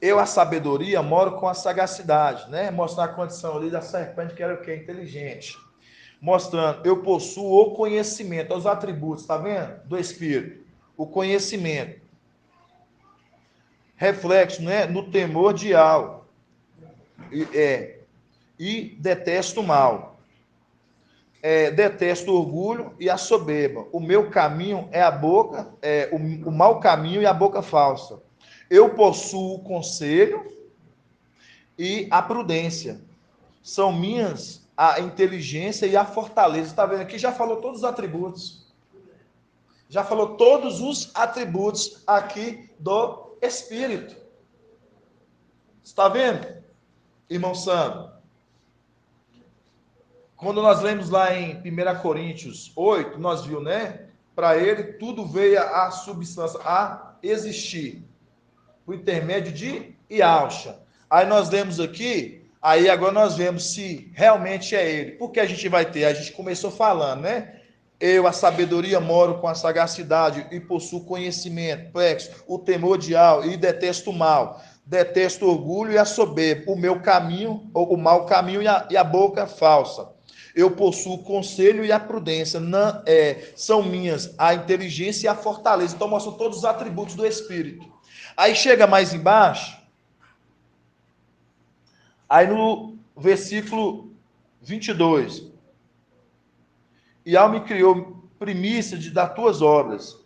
eu, a sabedoria, moro com a sagacidade, né? Mostrar a condição ali da serpente, que era o que? Inteligente. Mostrando, eu possuo o conhecimento, os atributos, tá vendo? Do Espírito. O conhecimento. Reflexo, né? No temor de algo. E detesto o mal. Detesto o orgulho e a soberba. O meu caminho é a boca, o mau caminho e a boca falsa. Eu possuo o conselho e a prudência. São minhas a inteligência e a fortaleza. Está vendo aqui? Já falou todos os atributos. Já falou todos os atributos aqui do Espírito. Está vendo, irmão Sandro? Quando nós lemos lá em 1 Coríntios 8, nós vimos, né? Para ele tudo veio a substância, a existir. Por intermédio de Yahshua. Aí nós lemos aqui, aí agora nós vemos se realmente é ele. Porque a gente vai ter, a gente começou falando, né? Eu, a sabedoria, moro com a sagacidade e possuo conhecimento, o temor de Yahweh e detesto o mal. Detesto o orgulho e a soberba, o meu caminho, ou o mau caminho e a boca falsa. Eu possuo o conselho e a prudência, são minhas a inteligência e a fortaleza. Então mostram todos os atributos do Espírito. Aí chega mais embaixo, aí no versículo 22. E ao me criou primícia das tuas obras,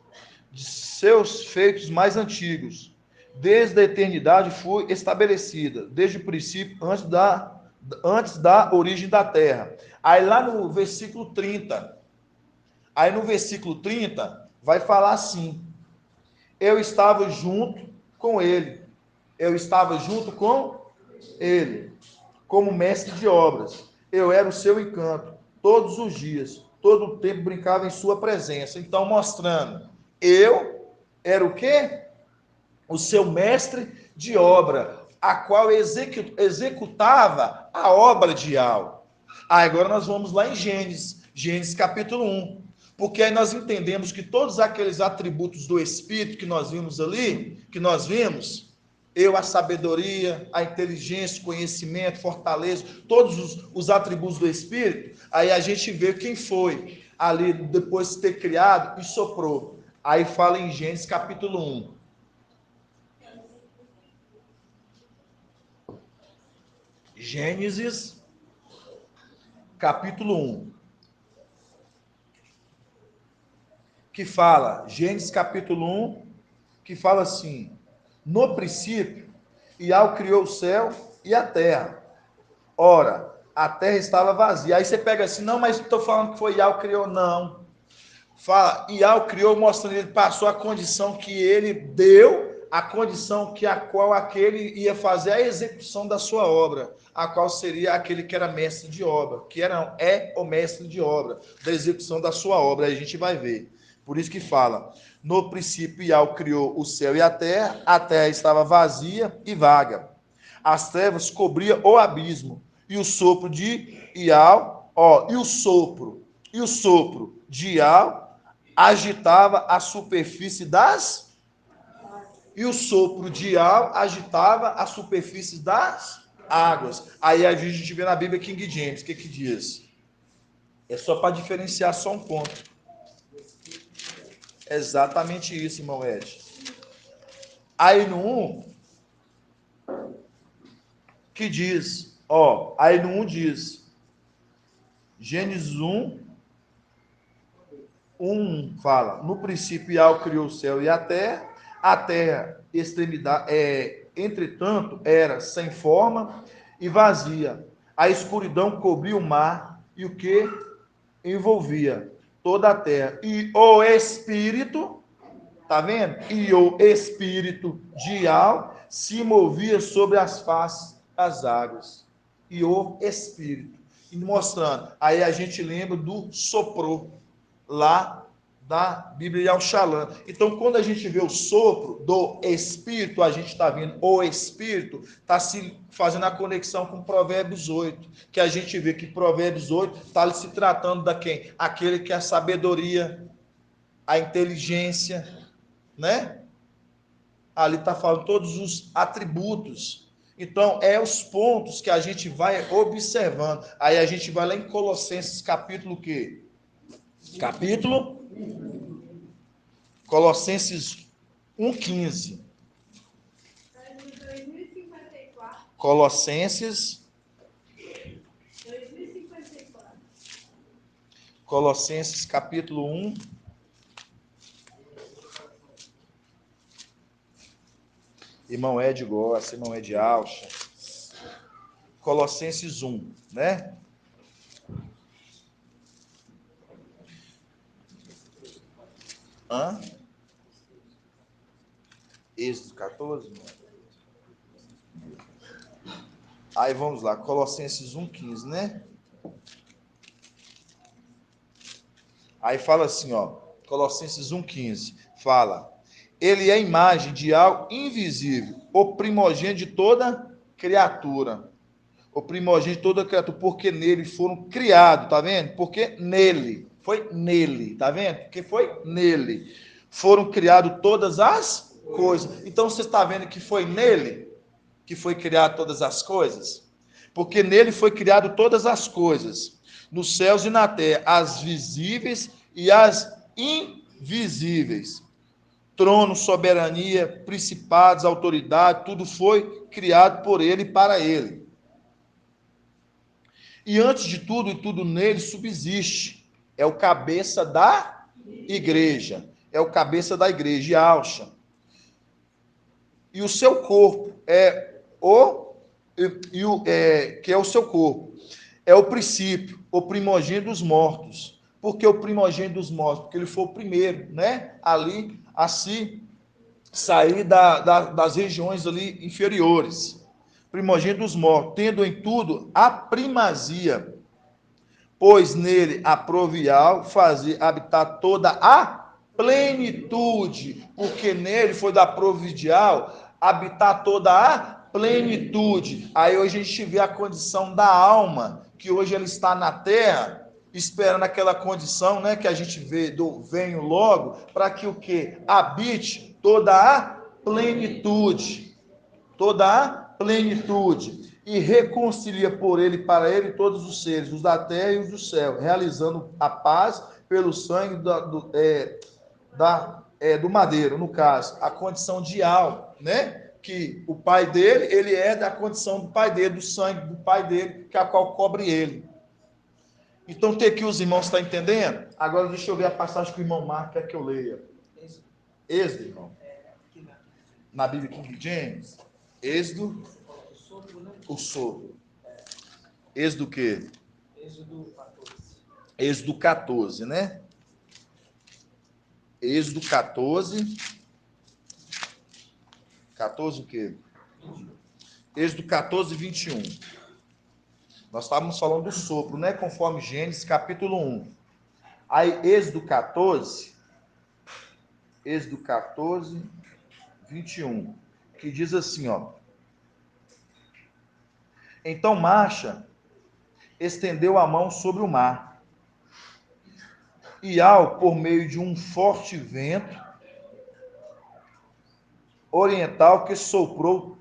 de seus feitos mais antigos. Desde a eternidade fui estabelecida, desde o princípio, antes da origem da terra. Aí lá no versículo 30, aí no versículo 30, vai falar assim, eu estava junto com ele. Eu estava junto com ele, como mestre de obras. Eu era o seu encanto, todos os dias, todo o tempo brincava em sua presença. Então, mostrando, eu era o quê? O seu mestre de obra, a qual executava a obra de Al. Agora nós vamos lá em Gênesis capítulo 1. Porque aí nós entendemos que todos aqueles atributos do Espírito que nós vimos ali, eu, a sabedoria, a inteligência, o conhecimento, fortaleza, todos os atributos do Espírito, aí a gente vê quem foi ali depois de ter criado e soprou. Aí fala em Gênesis capítulo 1. Gênesis, capítulo 1. Que fala, Gênesis capítulo 1, que fala assim: no princípio, Iau criou o céu e a terra. Ora, a terra estava vazia. Aí você pega assim, não, mas estou falando que foi Iau que criou. Não. Fala, Iau criou, mostrando que ele passou a condição que ele deu, a condição que a qual aquele ia fazer a execução da sua obra, a qual seria aquele que era mestre de obra, que é o mestre de obra, da execução da sua obra. Aí a gente vai ver. Por isso que fala, no princípio Iau criou o céu e a terra estava vazia e vaga. As trevas cobriam o abismo, e o sopro de Iau, e o sopro de Iau agitava a superfície das... E o sopro de Iau agitava a superfície das águas. Aí a gente vê na Bíblia King James, o que diz? É só para diferenciar só um ponto. Exatamente isso, irmão Ed. Aí no 1, que diz, aí no 1 diz, Gênesis 1, 1 fala, no princípio Iau criou o céu e a terra extremidade, entretanto, era sem forma e vazia. A escuridão cobria o mar e o que envolvia toda a terra. E o Espírito, tá vendo? E o Espírito de Iau se movia sobre as faces das águas. E o Espírito. E mostrando. Aí a gente lembra do soprou lá da Bíblia Yahushalã. Então, quando a gente vê o sopro do Espírito, a gente está vendo o Espírito, está se fazendo a conexão com Provérbios 8, que a gente vê que Provérbios 8 está se tratando da quem? Aquele que é a sabedoria, a inteligência, né? Ali está falando todos os atributos. Então, é os pontos que a gente vai observando. Aí a gente vai lá em Colossenses, capítulo o quê? Capítulo Colossenses 1,15. Colossenses 2054. Colossenses capítulo 1. Irmão Ed gosta, irmão Ed acha. Colossenses 1, né? Êxodo 14. Aí vamos lá, Colossenses 1,15, né? Aí fala assim, Colossenses 1,15, fala: ele é a imagem de algo invisível, o primogênito de toda criatura. O primogênito de toda criatura, porque nele foram criados, tá vendo? Porque nele, foi nele, tá vendo? Porque foi nele. Foram criadas todas as coisas. Então você está vendo que foi nele que foi criado todas as coisas? Porque nele foi criado todas as coisas, nos céus e na terra, as visíveis e as invisíveis. Trono, soberania, principados, autoridade, tudo foi criado por ele e para ele. E antes de tudo, e tudo nele subsiste. É o cabeça da igreja. É o cabeça da igreja, Yahusha. E o seu corpo que é o seu corpo. É o princípio, o primogênito dos mortos. Por que o primogênito dos mortos? Porque ele foi o primeiro, né? Ali, a se sair das regiões ali inferiores. Primogênito dos mortos, tendo em tudo a primazia, pois nele aprovial fazer habitar toda a plenitude, porque nele foi da providial habitar toda a plenitude. Aí hoje a gente vê a condição da alma, que hoje ela está na terra, esperando aquela condição, né, que a gente vê do venho logo, para que o que? Habite toda a plenitude. Toda a plenitude, e reconcilia por ele, para ele, todos os seres, os da terra e os do céu, realizando a paz pelo sangue do madeiro, no caso, a condição de alma, né? que o pai dele, ele é da condição do pai dele, do sangue do pai dele, que é a qual cobre ele. Então, tem aqui os irmãos, estão entendendo? Agora, deixa eu ver a passagem que o irmão Marco quer que eu leia. Êxodo, irmão. Na Bíblia King James. Êxodo. O sopro. Êxodo o quê? Êxodo 14. Êxodo 14, né? Êxodo 14. 14 o quê? Êxodo 14, 21. Nós estávamos falando do sopro, né? Conforme Gênesis capítulo 1. Aí, Êxodo 14, 21, que diz assim, ó. Então Marcha estendeu a mão sobre o mar, e por meio de um forte vento oriental que soprou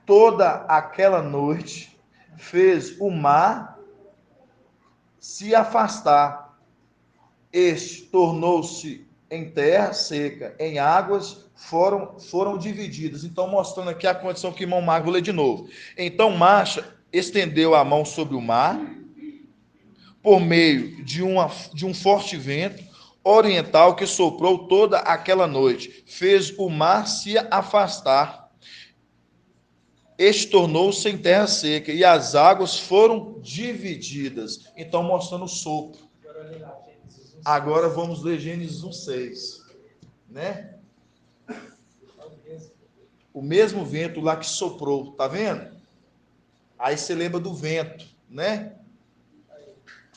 toda aquela noite, fez o mar se afastar. Este tornou-se em terra seca, em águas foram divididas. Então, mostrando aqui a condição que o irmão Mago lê de novo. Então, Marcha estendeu a mão sobre o mar, por meio de um forte vento oriental que soprou toda aquela noite, fez o mar se afastar. Este tornou-se em terra seca, e as águas foram divididas. Então, mostrando o sopro. Agora vamos ler Gênesis 1:6, né? O mesmo vento lá que soprou, tá vendo? Aí você lembra do vento, né?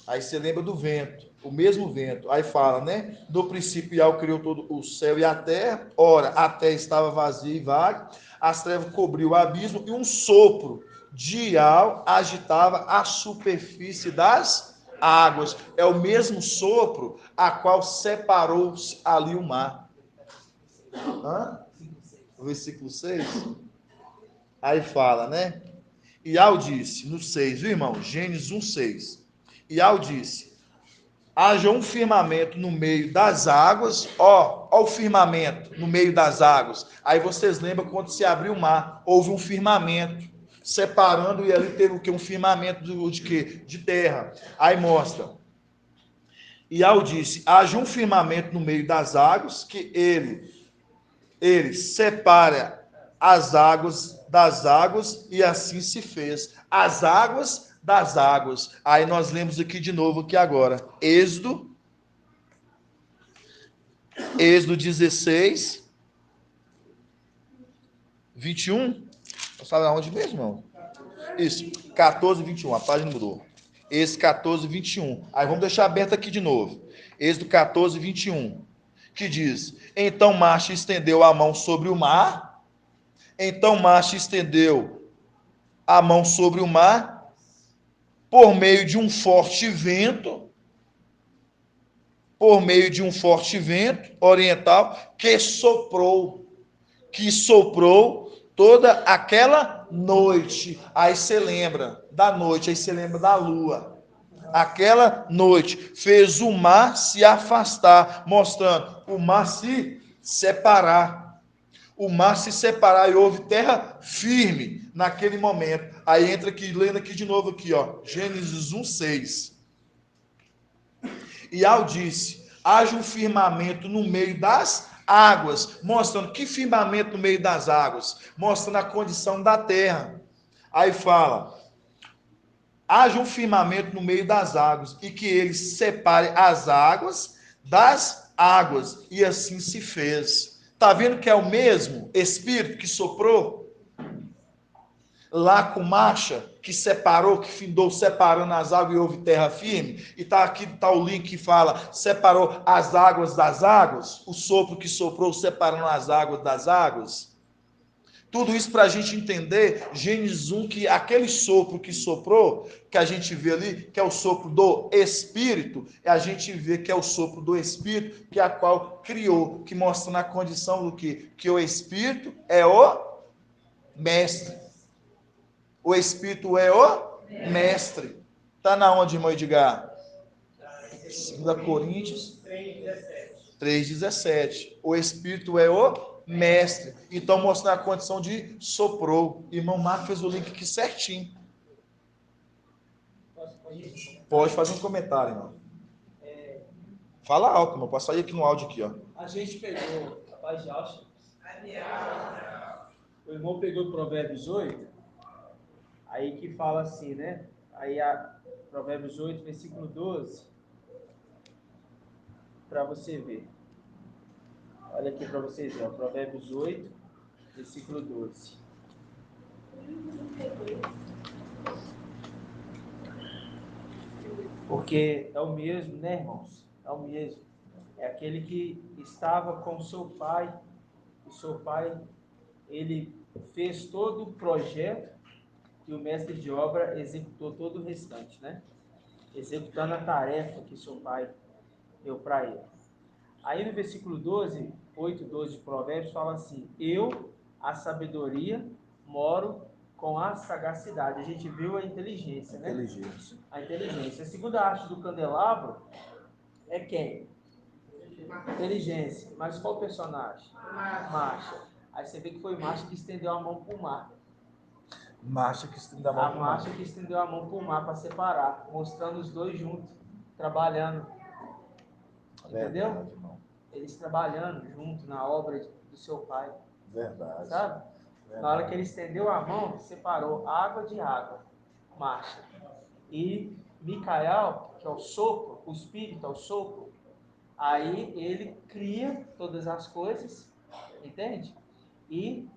Aí você lembra do vento, o mesmo vento. Aí fala, né? Do princípio Yahweh criou todo o céu e a terra. Ora, a terra estava vazia e vaga, as trevas cobriu o abismo, e um sopro de Yahweh agitava a superfície das águas. É o mesmo sopro a qual separou-se ali o mar. O versículo 6. Aí fala, né? E disse, no 6, viu, irmão? Gênesis 1:6. E disse, haja um firmamento no meio das águas, ó o firmamento no meio das águas. Aí vocês lembram quando se abriu o mar, houve um firmamento separando, e ali teve o que? Um firmamento de quê? De terra. Aí mostra. E disse, haja um firmamento no meio das águas, que ele separa as águas das águas, e assim se fez. As águas das águas. Aí nós lemos aqui de novo, aqui agora. Êxodo 16, 21. Você sabe aonde mesmo, irmão? Isso, 14, 21. A página mudou. Êxodo 14, 21. Aí vamos deixar aberto aqui de novo. Êxodo 14, 21. Que diz, então Marcha estendeu a mão sobre o mar. Então Marcha estendeu a mão sobre o mar, por meio de um forte vento, oriental, que soprou toda aquela noite. Aí você lembra da noite, aí você lembra da lua. Aquela noite fez o mar se afastar, mostrando o mar se separar. O mar se separar, e houve terra firme naquele momento. Aí entra aqui, lendo aqui de novo aqui, ó, Gênesis 1:6. E disse, haja um firmamento no meio das águas, mostrando que firmamento no meio das águas, mostrando a condição da terra. Aí fala, haja um firmamento no meio das águas, e que ele separe as águas das águas, e assim se fez. Está vendo que é o mesmo Espírito que soprou lá com Marcha, que separou, que findou separando as águas, e houve terra firme? E aqui está o link que fala, separou as águas das águas, o sopro que soprou separando as águas das águas. Tudo isso para a gente entender, Gênesis 1, que aquele sopro que soprou, que a gente vê ali, que é o sopro do Espírito, a gente vê que é o sopro do Espírito, que é a qual criou, que mostra na condição do que o Espírito é o mestre. O Espírito é o mestre. Está na onde, irmão Edgar? 2 Coríntios 3:17. O Espírito é o mestre. Então, mostrar a condição de soprou. Irmão Marco fez o link aqui certinho. Pode fazer um comentário, irmão. Fala alto, irmão. Posso sair aqui no áudio aqui, ó. A gente pegou a paz de Alcha. O irmão pegou Provérbios 8, aí que fala assim, né? Aí Provérbios 8, versículo 12, para você ver. Olha aqui para vocês verem, Provérbios 8, versículo 12. Porque é o mesmo, né, irmãos? É o mesmo. É aquele que estava com seu pai, o seu pai, ele fez todo o projeto e o mestre de obra executou todo o restante, né? Executando a tarefa que seu pai deu para ele. Aí no versículo 12, 8, 12 de Provérbios, fala assim: eu, a sabedoria, moro com a sagacidade. A gente viu a inteligência, né? Inteligência. A inteligência. A segunda arte do candelabro é quem? Inteligência. Mas qual personagem? Marcha. Aí você vê que foi Marcha que estendeu a mão para o mar. Marcha que estendeu a mão pro mar. Marcha que estendeu a mão para o mar para separar, mostrando os dois juntos, trabalhando. Entendeu? Verdade, irmão. Eles trabalhando junto na obra do seu pai. Verdade. Sabe? Verdade. Na hora que ele estendeu a mão, separou água de água. Marcha. E Micael, que é o sopro, o espírito é o sopro, aí ele cria todas as coisas, entende? E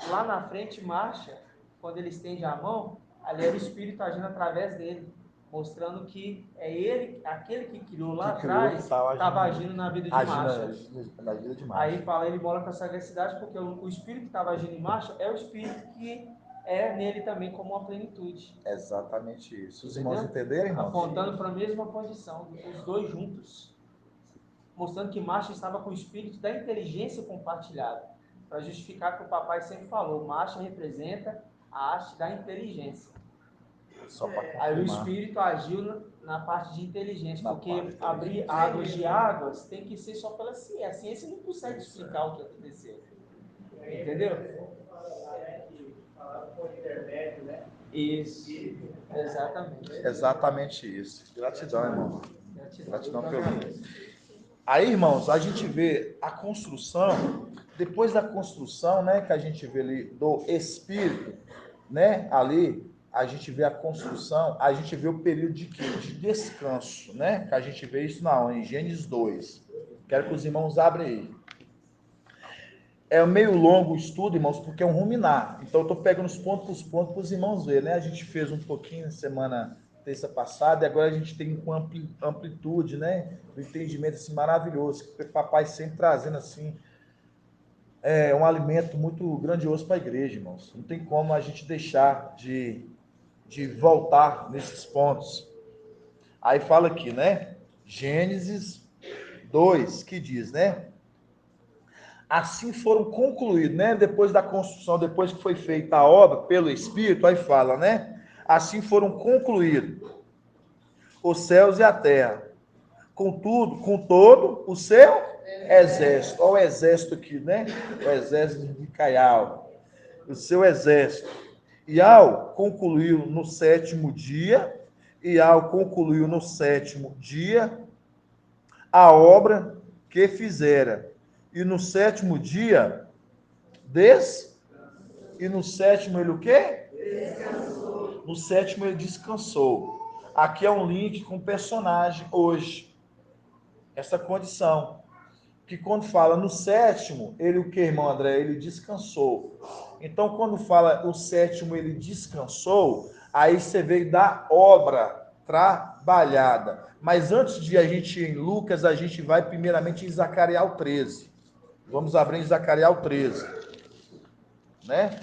lá na frente marcha, quando ele estende a mão, ali é o espírito agindo através dele, mostrando que é ele, aquele que criou lá atrás, estava agindo na vida de marcha. Na vida de marcha. Aí fala, ele mora com a sagacidade, porque o espírito que estava agindo em marcha é o espírito que é nele também como uma plenitude. Exatamente isso. Os Entendeu? irmãos entenderem, irmãos? Apontando para a mesma condição, os dois juntos. Mostrando que Marcha estava com o espírito da inteligência compartilhada. Para justificar que o papai sempre falou, Marcha representa a arte da inteligência. Só para Aí o confirmar. espírito agiu na parte de inteligência, Na porque parte de abrir águas de águas tem que ser só pela ciência. A ciência não consegue explicar o que aconteceu. Entendeu? Isso. Exatamente. Exatamente isso. Gratidão, irmão. Gratidão pelo agradeço. Aí, irmãos, a gente vê a construção, depois da construção, né, que a gente vê ali do espírito, né, ali, a gente vê a construção, a gente vê o período de quê? De descanso, né, que a gente vê isso em Gênesis 2. Quero que os irmãos abrem aí. É meio longo o estudo, irmãos, porque é um ruminar. Então, eu estou pegando os pontos para os irmãos verem, né? A gente fez um pouquinho na semana terça passada e agora a gente tem com amplitude, né? Do entendimento assim, maravilhoso. Que o papai sempre trazendo assim um alimento muito grandioso para a igreja, irmãos. Não tem como a gente deixar de voltar nesses pontos. Aí fala aqui, né? Gênesis 2, que diz, né? Assim foram concluídos, né? Depois da construção, depois que foi feita a obra pelo Espírito, aí fala, né? Assim foram concluídos os céus e a terra, com tudo, com todo o seu exército. Olha o exército aqui, né? O exército de Micael, o seu exército. E ao concluir no sétimo dia, a obra que fizera. E no sétimo dia, e no sétimo ele o quê? Descansou. No sétimo ele descansou. Aqui é um link com o personagem hoje. Essa condição. Que quando fala no sétimo, ele o que, irmão André? Ele descansou. Então, quando fala o sétimo ele descansou, aí você veio da obra trabalhada. Mas antes de a gente ir em Lucas, a gente vai primeiramente em Zacarias 13. Vamos abrir em Zacarias 13. Né?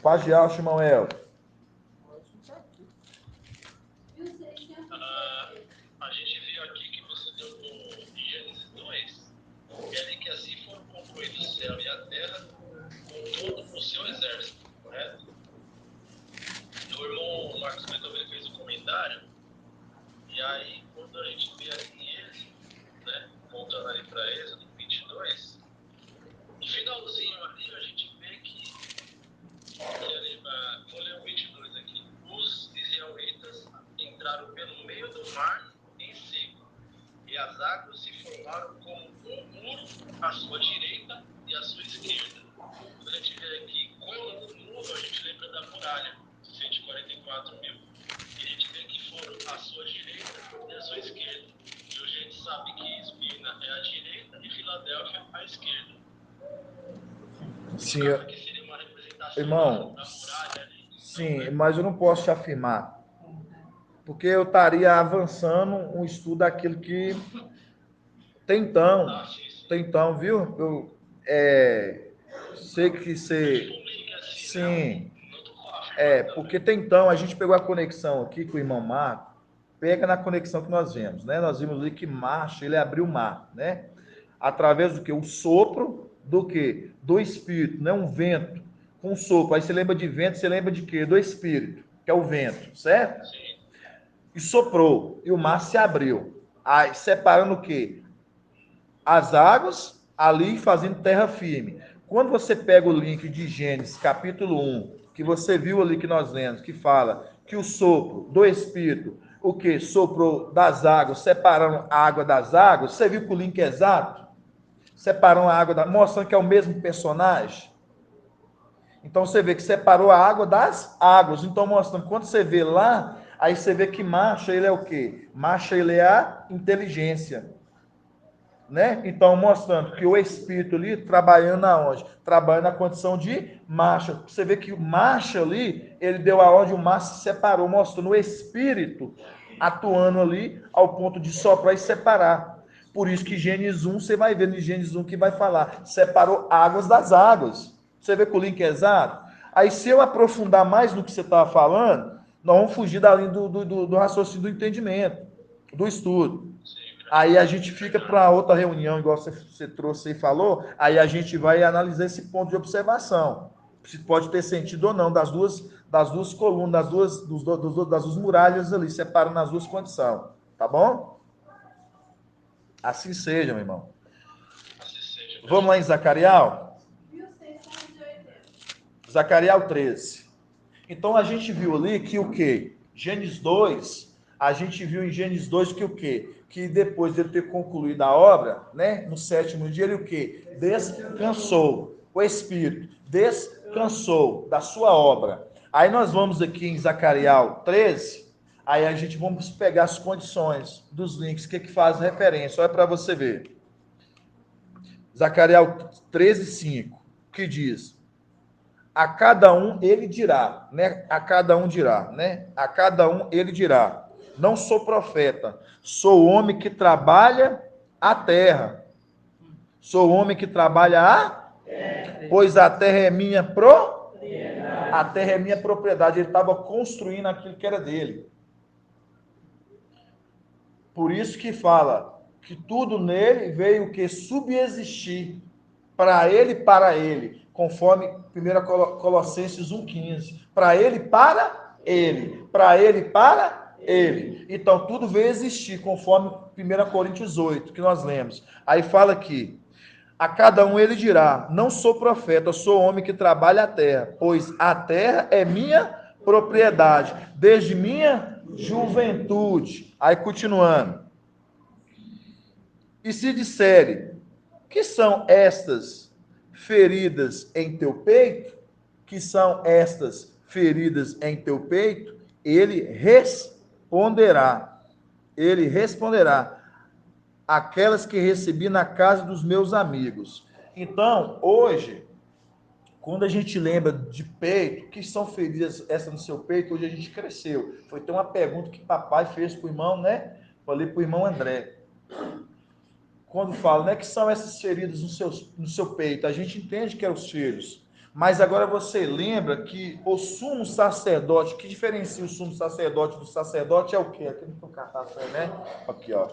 Paz de alto, irmão El. A gente viu aqui que você deu no Gênesis 2, é ali que assim foram concluídos o céu e a terra com todo o seu exército, correto? O irmão Marcos Beethoven fez um comentário, e aí quando a gente vê aqui Sim, que seria uma representação irmão, da muralha ali. sim, mas eu não posso te afirmar, porque eu estaria avançando um estudo daquilo que tem então, viu? Eu sei que você, sim, porque tem então, a gente pegou a conexão aqui com o irmão Marco, pega na conexão que nós vemos, né? Nós vimos ali que marcha, ele abriu o mar, né? Através do que? O sopro do que? Do Espírito, né? Um vento com sopro. Aí você lembra de vento, você lembra de quê? Do Espírito, que é o vento, certo? E soprou, e o mar se abriu. Aí, separando o quê? As águas ali fazendo terra firme. Quando você pega o link de Gênesis, capítulo 1, que você viu ali que nós lemos, que fala que o sopro do Espírito, o que? Soprou das águas, separando a água das águas, você viu que o link é exato? Separando a água, mostrando que é o mesmo personagem. Então você vê que separou a água das águas. Então mostrando, quando você vê lá, aí você vê que marcha, ele é o quê? Marcha, ele é a inteligência. Né? Então, mostrando que o espírito ali, trabalhando aonde? Trabalhando na condição de marcha. Você vê que o marcha ali, ele deu aonde o mar se separou, mostrando o espírito atuando ali ao ponto de soprar e separar. Por isso que Gênesis 1, você vai ver no Gênesis 1 que vai falar, separou águas das águas. Você vê que o link é exato? Aí, se eu aprofundar mais no que você estava falando, nós vamos fugir da linha do raciocínio do entendimento, do estudo. Aí a gente fica para outra reunião, igual você trouxe e falou, aí a gente vai analisar esse ponto de observação. Se pode ter sentido ou não, das duas colunas, das duas muralhas ali, separando as duas condições. Tá bom? Assim seja, meu irmão. Vamos lá em Zacarial? Zacarial 13. Então a gente viu ali que o quê? Gênesis 2, a gente viu em Gênesis 2 que o quê? Que depois de ele ter concluído a obra, né, no sétimo dia, ele o quê? Descansou. O Espírito descansou da sua obra. Aí nós vamos aqui em Zacarial 13, aí a gente vamos pegar as condições dos links, que faz referência. Olha para você ver. Zacarial 13, 5, que diz: a cada um ele dirá, né? A cada um dirá, né? A cada um ele dirá: não sou profeta, sou homem que trabalha a terra. Sou homem que trabalha pois a terra é minha a terra é minha propriedade. Ele estava construindo aquilo que era dele. Por isso que fala que tudo nele veio o que subsistir para ele, conforme 1 Colossenses 1,15. Para ele, para ele. Para ele, para ele. Então, tudo veio existir, conforme 1 Coríntios 8, que nós lemos. Aí fala aqui: a cada um ele dirá: não sou profeta, sou homem que trabalha a terra, pois a terra é minha propriedade, desde minha juventude. Aí continuando: e se disserem, que são estas feridas em teu peito? Que são estas feridas em teu peito? Ele responderá, aquelas que recebi na casa dos meus amigos. Então, hoje, quando a gente lembra de peito, que são feridas essa no seu peito, hoje a gente cresceu. Foi ter uma pergunta que papai fez para o irmão, né? Falei para o irmão André. Quando fala, né, que são essas feridas no seu peito, a gente entende que é os filhos. Mas agora você lembra que o sumo sacerdote, que diferencia o sumo sacerdote do sacerdote é o quê? Aqui no cartaz, né? Aqui, ó.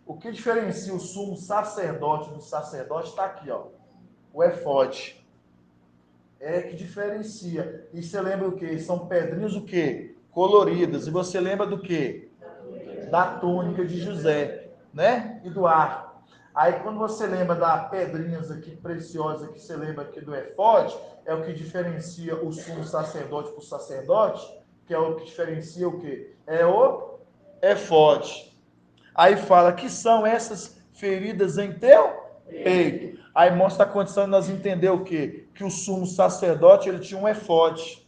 O que diferencia o sumo sacerdote do sacerdote está aqui, ó. O efode. É que diferencia. E você lembra o quê? São pedrinhas o quê? Coloridas. E você lembra do quê? Da túnica de José, né? E do arco. Aí quando você lembra das pedrinhas aqui preciosas, que você lembra aqui do efode, é o que diferencia o sumo sacerdote para o sacerdote, que é o que diferencia o quê? É o efode. Aí fala que são essas feridas em teu peito. Aí mostra a condição de nós entender o quê? Que o sumo sacerdote, ele tinha um efode.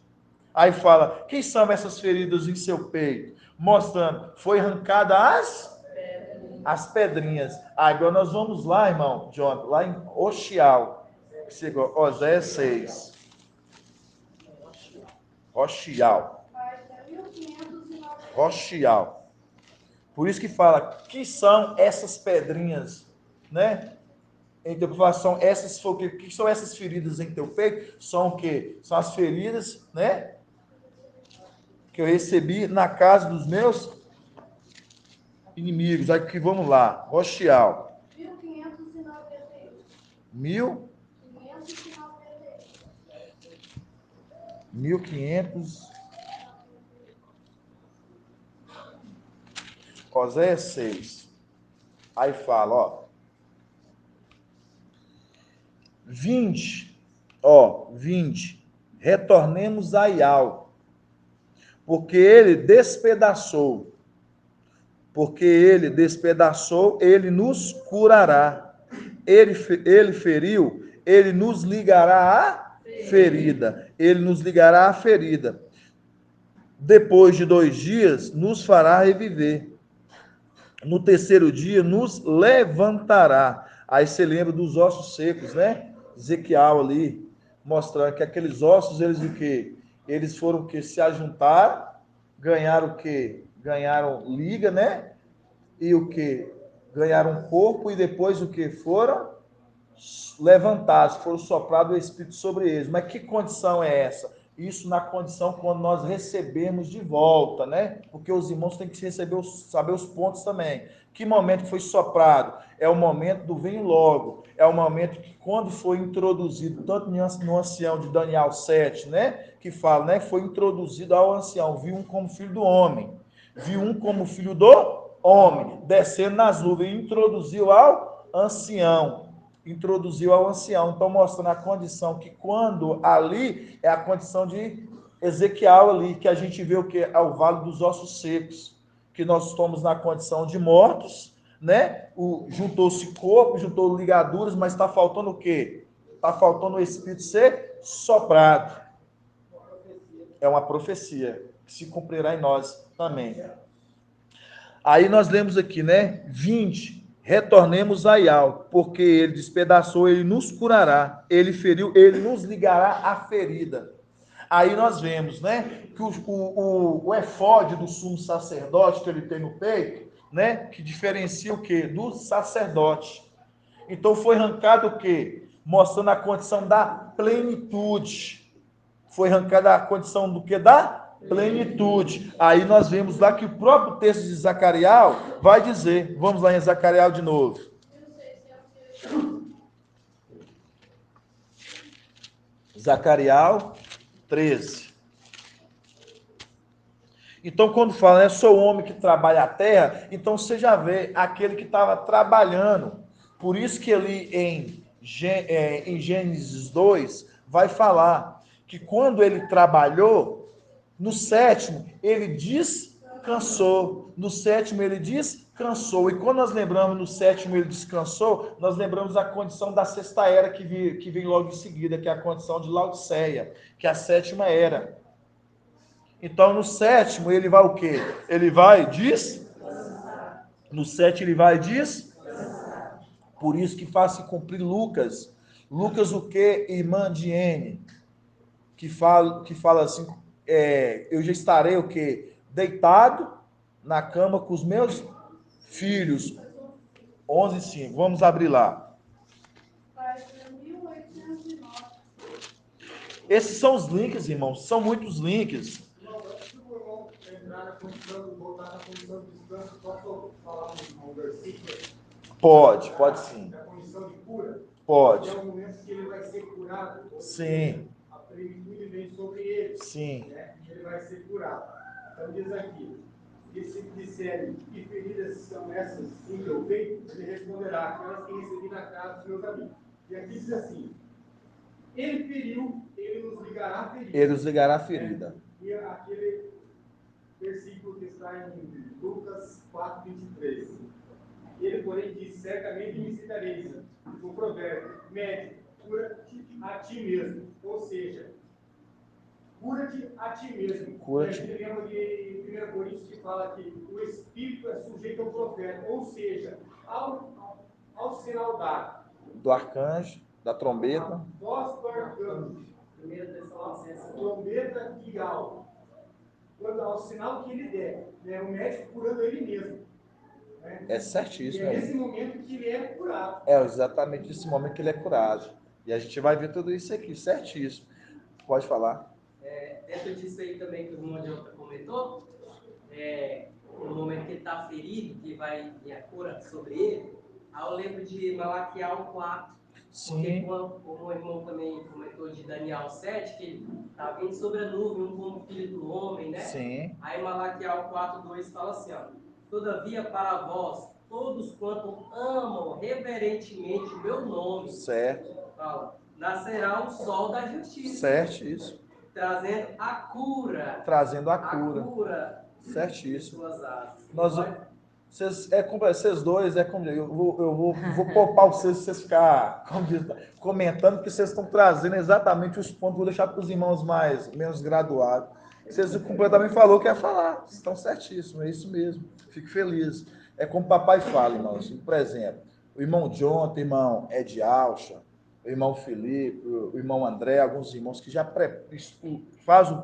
Aí fala, quem são essas feridas em seu peito? Mostrando, foi arrancada as pedrinhas. Agora nós vamos lá, irmão John, lá em Oxial. Oséias 6. Rochial. Rochial. Por isso que fala, que são essas pedrinhas, né? Em teu peito, são essas, o que são essas feridas em teu peito? São o quê? São as feridas, né? Que eu recebi na casa dos meus inimigos. Aqui, vamos lá. Rochial. 1500. Oséias 6. Aí fala, ó. 20. Retornemos a Ial, porque ele despedaçou, ele nos curará. Ele feriu, ele nos ligará a ferida. Ele nos ligará a ferida. Depois de 2 dias, nos fará reviver. No terceiro dia, nos levantará. Aí você lembra dos ossos secos, né? Ezequiel ali, mostrando que aqueles ossos, eles o quê? Eles foram o quê? Se ajuntaram, ganharam o quê? Ganharam liga, né? E o quê? Ganharam corpo e depois o quê? Foram levantados, foram soprados o Espírito sobre eles. Mas que condição é essa? Isso na condição quando nós recebemos de volta, né? Porque os irmãos têm que receber saber os pontos também. Que momento que foi soprado? É o momento do vem logo. É o momento que quando foi introduzido, tanto no ancião de Daniel 7, né? Que fala, né? Foi introduzido ao ancião, viu um como filho do homem. Viu um como filho do homem, descendo nas nuvens, e introduziu ao ancião. Então mostrando a condição que quando ali é a condição de Ezequiel ali, que a gente vê o que é o vale dos ossos secos, que nós estamos na condição de mortos, né? Juntou-se corpo, juntou ligaduras, mas está faltando o quê? Está faltando o Espírito ser soprado. É uma profecia que se cumprirá em nós também. Aí nós lemos aqui, né? 20. Retornemos a Ial, porque ele despedaçou, ele nos curará, ele feriu, ele nos ligará a ferida. Aí nós vemos, né? Que o efode do sumo sacerdote que ele tem no peito, né? Que diferencia o quê? Do sacerdote. Então foi arrancado o quê? Mostrando a condição da plenitude. Foi arrancada a condição do quê? Da plenitude. Aí nós vemos lá que o próprio texto de Zacarias vai dizer, vamos lá em Zacarias de novo. Zacarias 13. Então, quando fala, né, sou o homem que trabalha a terra, então você já vê aquele que estava trabalhando. Por isso que ali em Gênesis 2 vai falar que quando ele trabalhou, no sétimo, ele descansou. No sétimo, ele descansou. E quando nós lembramos no sétimo, ele descansou, nós lembramos a condição da sexta era que vem logo em seguida, que é a condição de Laodiceia, que é a sétima era. Então, no sétimo, ele vai o quê? Ele vai descansar. No sétimo, ele vai descansar. Por isso que faz se cumprir Lucas. Lucas o quê? Irmã de N. Que fala assim... eu já estarei o quê? Deitado na cama com os meus filhos. 11:5. Vamos abrir lá. Esses são os links, irmãos. São muitos links. Pode sim. Pode. É o momento que ele vai ser curado. Sim. A plenitude vem sobre ele. Sim. Né? E ele vai ser curado. Então diz aqui, e se disserem que feridas são essas em meu peito, ele responderá, aquelas que recebi na casa dos meus amigos. E aqui diz assim, ele feriu, ele nos ligará a ferida. Ele nos ligará a ferida. E aquele versículo que está em Lucas 4:23. Ele, porém, disse, certamente me citareis o provérbio, médico, cura-te a ti mesmo. Ou seja, cura-te a ti mesmo. Cura-te. E aqui lembra de 1 Coríntios que fala que o Espírito é sujeito ao profeta. Ou seja, ao sinal do arcanjo. da trombeta. Voz do arcanjo. 1 Tessalonicenses. Trombeta e alvo. Quando ao sinal que ele der, né, o médico curando ele mesmo. Né? É certíssimo. E é nesse momento que ele é curado. É exatamente nesse momento que ele é curado. E a gente vai ver tudo isso aqui, certíssimo. Pode falar. Dentro disso aí também que o irmão Jota comentou, no momento que ele está ferido, que vai vir a cura sobre ele, aí eu lembro de Malaquial 4. Sim. Porque como o irmão também comentou de Daniel 7, que ele está vindo sobre a nuvem, como filho do homem, né? Sim. Aí Malaquial 4:2 fala assim, ó: todavia para vós, todos quanto amam reverentemente o meu nome, Certo. fala, nascerá o sol da justiça. Certíssimo. Trazendo a cura. Trazendo a A cura. cura. Certíssimo. Suas asas. Vocês dois, como eu vou poupar vocês ficar comentando, porque vocês estão trazendo exatamente os pontos. Vou deixar para os irmãos menos graduados. Vocês completamente falou que ia falar. Vocês estão certíssimos, é isso mesmo. Fico feliz. É como o papai fala, irmãos. Por exemplo, o irmão Jonathan, o irmão Ed Alcha, o irmão Felipe, o irmão André, alguns irmãos que já fazem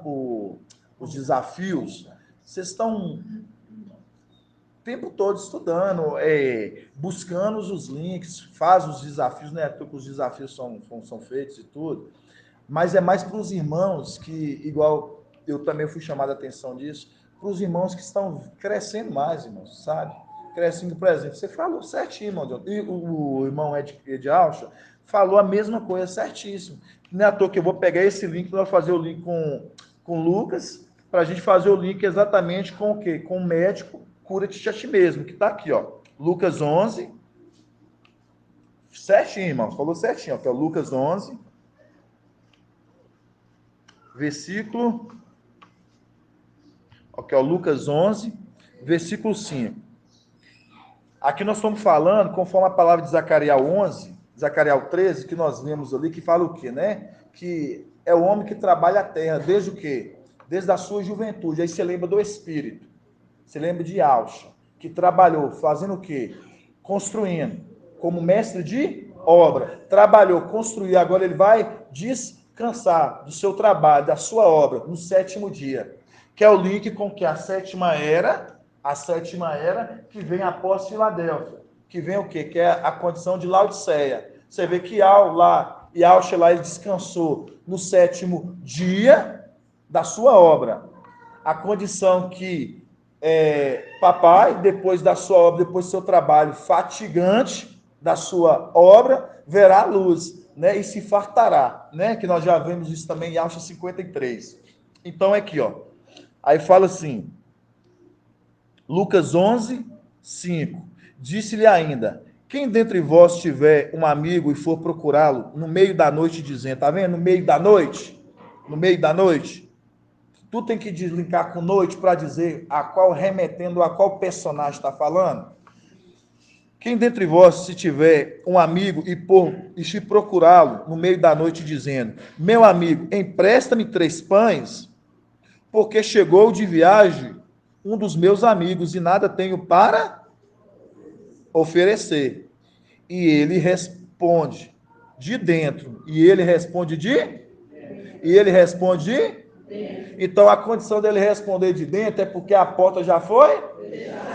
os desafios. Vocês estão o tempo todo estudando, buscando os links, faz os desafios, né? Porque os desafios são feitos e tudo, mas é mais para os irmãos que, igual eu também fui chamado a atenção disso, para os irmãos que estão crescendo mais, irmãos, sabe? Crescendo, por exemplo, você falou certinho, irmão, e o irmão Ed Alcha falou a mesma coisa, certíssimo. Não é à toa que eu vou pegar esse link, nós vamos fazer o link com o Lucas, para a gente fazer o link exatamente com o quê? Com o médico, cura-te a ti mesmo, que está aqui, ó. Lucas 11. Certinho, irmão. Falou certinho, ó, que é o Lucas 11. Versículo. Ó, que é o Lucas 11, versículo 5. Aqui nós estamos falando, conforme a palavra de Zacarias 11, Zacarias 13, que nós lemos ali, que fala o quê, né? Que é o homem que trabalha a terra, desde o quê? Desde a sua juventude. Aí você lembra do Espírito. Você lembra de Alcha, que trabalhou fazendo o quê? Construindo, como mestre de obra. Trabalhou, construiu, agora ele vai descansar do seu trabalho, da sua obra, no 7º dia. Que é o link com que a sétima era, que vem após Filadélfia. Que vem o quê? Que é a condição de Laodiceia. Você vê que Alcha lá, ele descansou no 7º dia da sua obra. A condição que papai, depois da sua obra, depois do seu trabalho fatigante da sua obra, verá a luz, né? E se fartará, né? Que nós já vemos isso também em Alcha 53. Então, aqui, ó. Aí fala assim, Lucas 11, 5. Disse-lhe ainda, quem dentre vós tiver um amigo e for procurá-lo no meio da noite, dizendo, tá vendo? No meio da noite, tu tem que deslinkar com noite para dizer remetendo a qual personagem está falando. Quem dentre vós, se tiver um amigo e se procurá-lo no meio da noite, dizendo, meu amigo, empresta-me 3 pães, porque chegou de viagem um dos meus amigos e nada tenho para oferecer. E ele responde de dentro. E ele responde de? Então, a condição dele responder de dentro é porque a porta já foi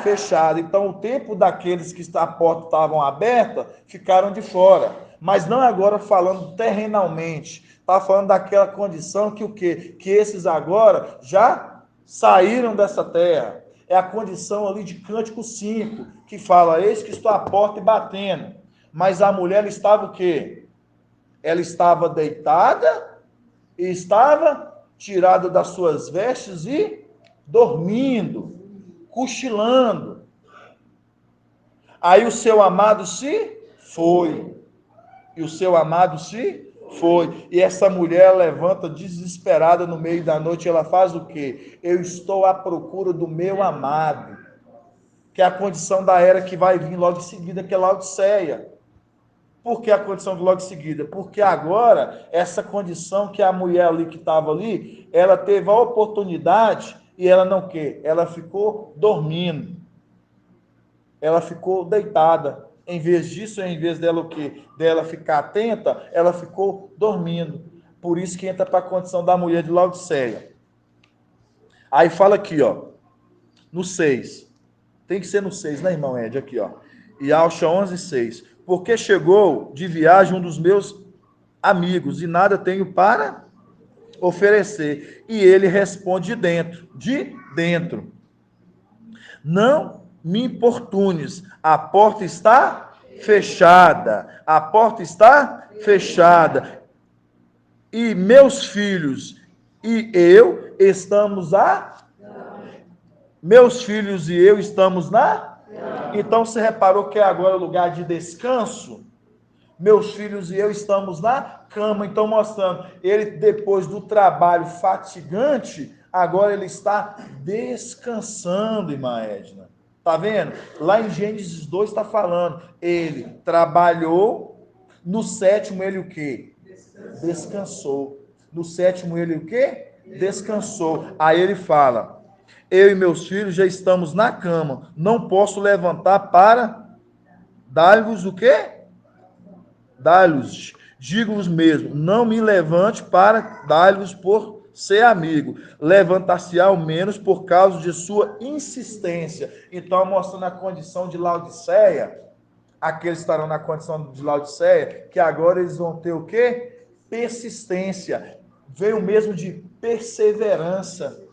fechada. Então, o tempo daqueles que a porta estavam aberta ficaram de fora. Mas não agora falando terrenalmente. Está falando daquela condição que o quê? Que esses agora já saíram dessa terra. É a condição ali de Cântico 5, que fala, eis que estou à porta e batendo. Mas a mulher, ela estava o quê? Ela estava deitada e estava tirada das suas vestes e dormindo, cochilando. Aí o seu amado se foi. E essa mulher levanta desesperada no meio da noite. Ela faz o quê? Eu estou à procura do meu amado. Que é a condição da era que vai vir logo em seguida, que é Laodiceia. Por que a condição de logo em seguida? Porque agora, essa condição que a mulher ali que estava ali, ela teve a oportunidade e ela não quer. Ela ficou dormindo. Ela ficou deitada. Em vez disso, em vez dela o quê? Dela ficar atenta, ela ficou dormindo. Por isso que entra para a condição da mulher de Laodiceia. Aí fala aqui, ó, no 6. Tem que ser no 6, né, irmão Ed? Aqui, ó. E Alcha 11:6. Porque chegou de viagem um dos meus amigos e nada tenho para oferecer. E ele responde de dentro. Não me importunes, a porta está fechada. A porta está fechada. E meus filhos e eu estamos Meus filhos e eu estamos Então você reparou que é agora o lugar de descanso? Meus filhos e eu estamos na cama. Então mostrando, ele depois do trabalho fatigante, agora ele está descansando, irmã Edna. Tá vendo? Lá em Gênesis 2 está falando, ele trabalhou, no sétimo ele o quê? Descansou. No sétimo ele o quê? Descansou. Aí ele fala, eu e meus filhos já estamos na cama, não posso levantar para dar-lhes o quê? Dar-lhes, digo-vos mesmo, não me levante para dar-lhes por ser amigo, levantar-se-á ao menos por causa de sua insistência. Então, mostrando a condição de Laodiceia, aqueles estarão na condição de Laodiceia, que agora eles vão ter o quê? Persistência. Veio mesmo de perseverança.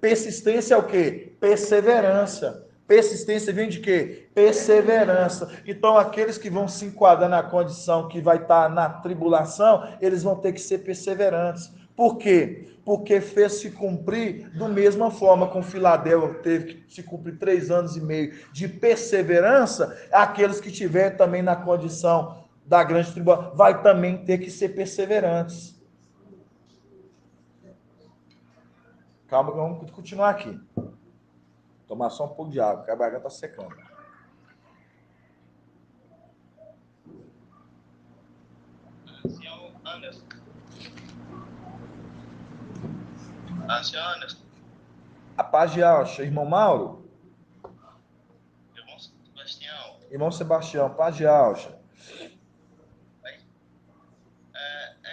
Persistência é o quê? Perseverança. Persistência vem de quê? Perseverança. Então, aqueles que vão se enquadrar na condição que vai estar na tribulação, eles vão ter que ser perseverantes. Por quê? Porque fez se cumprir da mesma forma com Filadélfia teve que se cumprir 3 anos e meio de perseverança, aqueles que tiverem também na condição da grande tribulação, vai também ter que ser perseverantes. Calma que vamos continuar aqui. Tomar só um pouco de água, porque a garganta está secando. Ancião Anderson. Ancião Anderson. A paz de Alcha, irmão Mauro. Irmão Sebastião. Irmão Sebastião, paz de Alcha.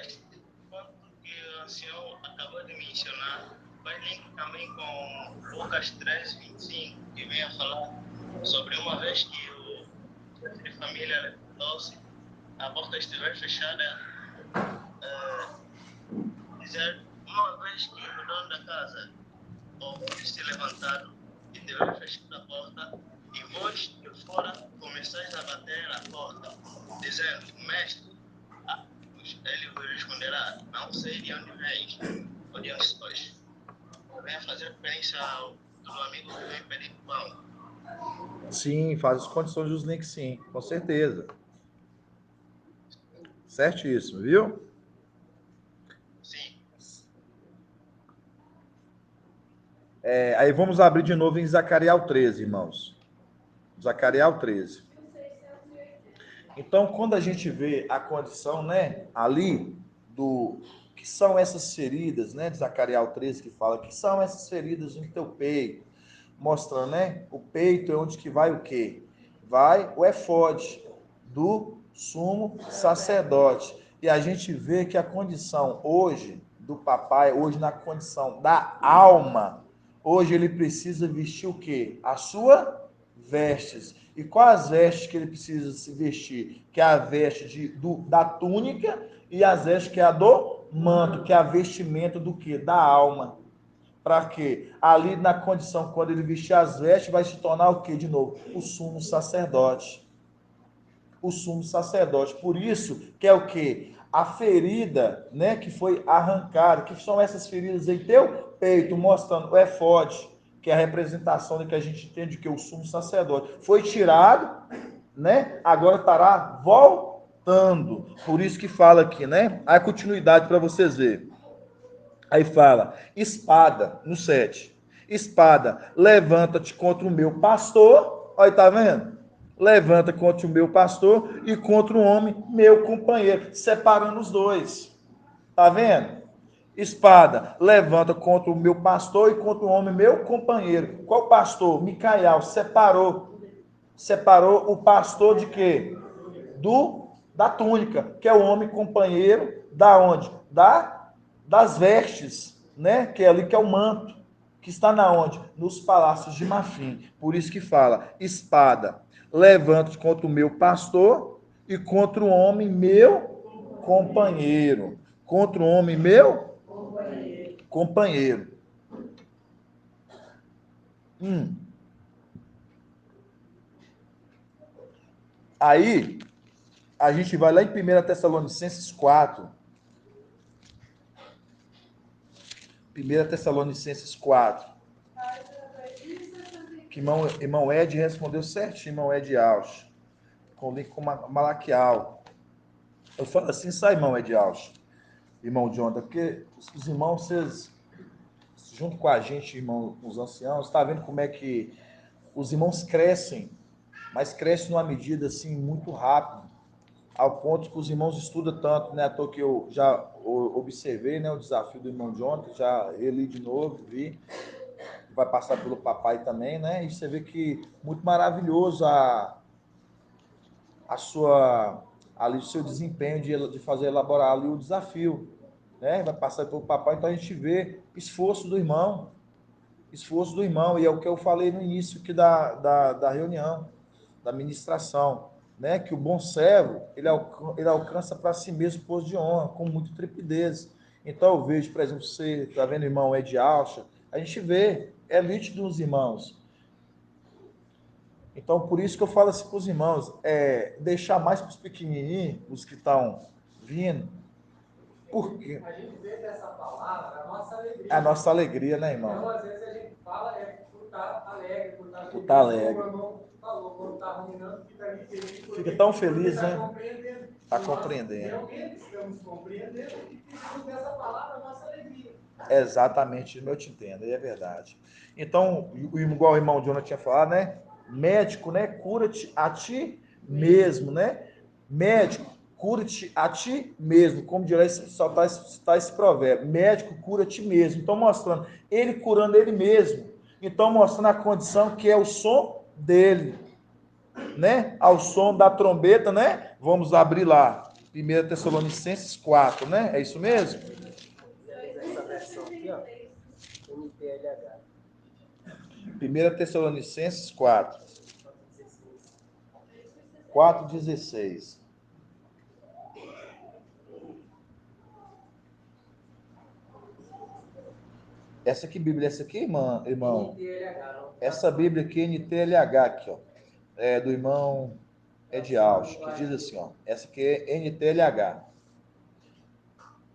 Este ponto que o ancião acabou de mencionar vai link também com Lucas 3:25, que vem a falar sobre uma vez que o de família levantou-se, a porta estiver fechada, dizer uma vez que o dono da casa houver se levantado e tiver fechado a porta, e vós de fora começais a bater na porta, dizendo, mestre, ele vos responderá, não sei de onde vens ou de onde sois. Vem fazer referência do amigo que vem pedir pão. Sim, faz as condições dos links, sim, com certeza. Certíssimo, viu? Sim. Aí vamos abrir de novo em Zacarias 13, irmãos. Zacarias 13. Então, quando a gente vê a condição, né, ali do que são essas feridas, né, de Zacarias 13 que fala que são essas feridas no teu peito, mostrando, né, o peito é onde que vai o quê? Vai o efode do sumo sacerdote. E a gente vê que a condição hoje do papai, hoje na condição da alma, hoje ele precisa vestir o quê? A sua vestes. E quais as vestes que ele precisa se vestir? Que é a veste da túnica e as vestes que é a do manto, que é a vestimenta do quê? Da alma. Para quê? Ali na condição, quando ele vestir as vestes, vai se tornar o quê de novo? O sumo sacerdote. O sumo sacerdote. Por isso que é o quê? A ferida, né, que foi arrancada. Que são essas feridas em teu peito, mostrando o efode, que é a representação do que a gente entende que é o sumo sacerdote. Foi tirado, né? Agora estará voltando. Por isso que fala aqui, né? A continuidade para vocês verem. Aí fala, espada, no 7. Espada, levanta-te contra o meu pastor. Olha, tá vendo? Levanta contra o meu pastor e contra o homem, meu companheiro. Separando os dois. Tá vendo? Espada, levanta contra o meu pastor e contra o homem, meu companheiro. Qual pastor? Micael, separou. Separou o pastor de quê? Da túnica, que é o homem companheiro da onde? Das vestes, né? Que é ali que é o manto, que está na onde? Nos palácios de Mafim. Por isso que fala, espada, levanto contra o meu pastor e contra o homem meu companheiro. Contra o homem meu companheiro. Aí, a gente vai lá em 1 Tessalonicenses 4. 1 Tessalonicenses 4. Que irmão Ed respondeu certinho, irmão Ed Alves. Com link com Malaquial. Eu falo assim, sai, irmão Ed Alves. Irmão Jonathan, porque os irmãos, vocês, junto com a gente, irmão, os anciãos, está vendo como é que os irmãos crescem, mas crescem numa medida assim muito rápida, ao ponto que os irmãos estudam tanto, né? À toa que eu já observei, né, o desafio do irmão Jonathan, já reli de novo, vi, vai passar pelo papai também, né? E você vê que muito maravilhoso ali o seu desempenho de fazer elaborar ali o desafio, né? Vai passar pelo papai, então a gente vê esforço do irmão, e é o que eu falei no início aqui da reunião, da ministração, né? Que o bom servo, ele alcança para si mesmo posto de honra, com muita trepidez. Então eu vejo, por exemplo, você está vendo o irmão Ed Alcha, a gente vê, é elite dos irmãos. Então, por isso que eu falo assim para os irmãos, deixar mais para os pequenininhos, os que estão vindo, porque A gente vê dessa palavra a nossa alegria. é a nossa alegria, né, irmão? Então, às vezes a gente fala por estar alegre, por estar feliz. Tá alegre. Como o irmão falou, quando está ruminando, fica ali feliz. Fica tão feliz, está né? compreendendo. Tá compreendendo. Realmente estamos compreendendo e fizemos dessa palavra a nossa alegria. Exatamente, eu te entendo, é verdade. Então, igual o irmão Jonathan tinha falado, né? Médico, né? Cura-te a ti mesmo, né? Médico, cura-te a ti mesmo. Como dirá, só está esse provérbio. Médico, cura a ti mesmo. Então, mostrando, ele curando ele mesmo. Então, mostrando a condição que é o som dele, né? Ao som da trombeta, né? Vamos abrir lá. 1 Tessalonicenses 4, né? É isso mesmo? Essa versão aqui, ó. NTLH. 1 Tessalonicenses 4. 4,16. Essa que Bíblia é essa aqui, irmão? NTLH, não. Essa Bíblia aqui, NTLH, aqui, ó. É do irmão Ed Alves, que diz assim, ó. Essa aqui é NTLH.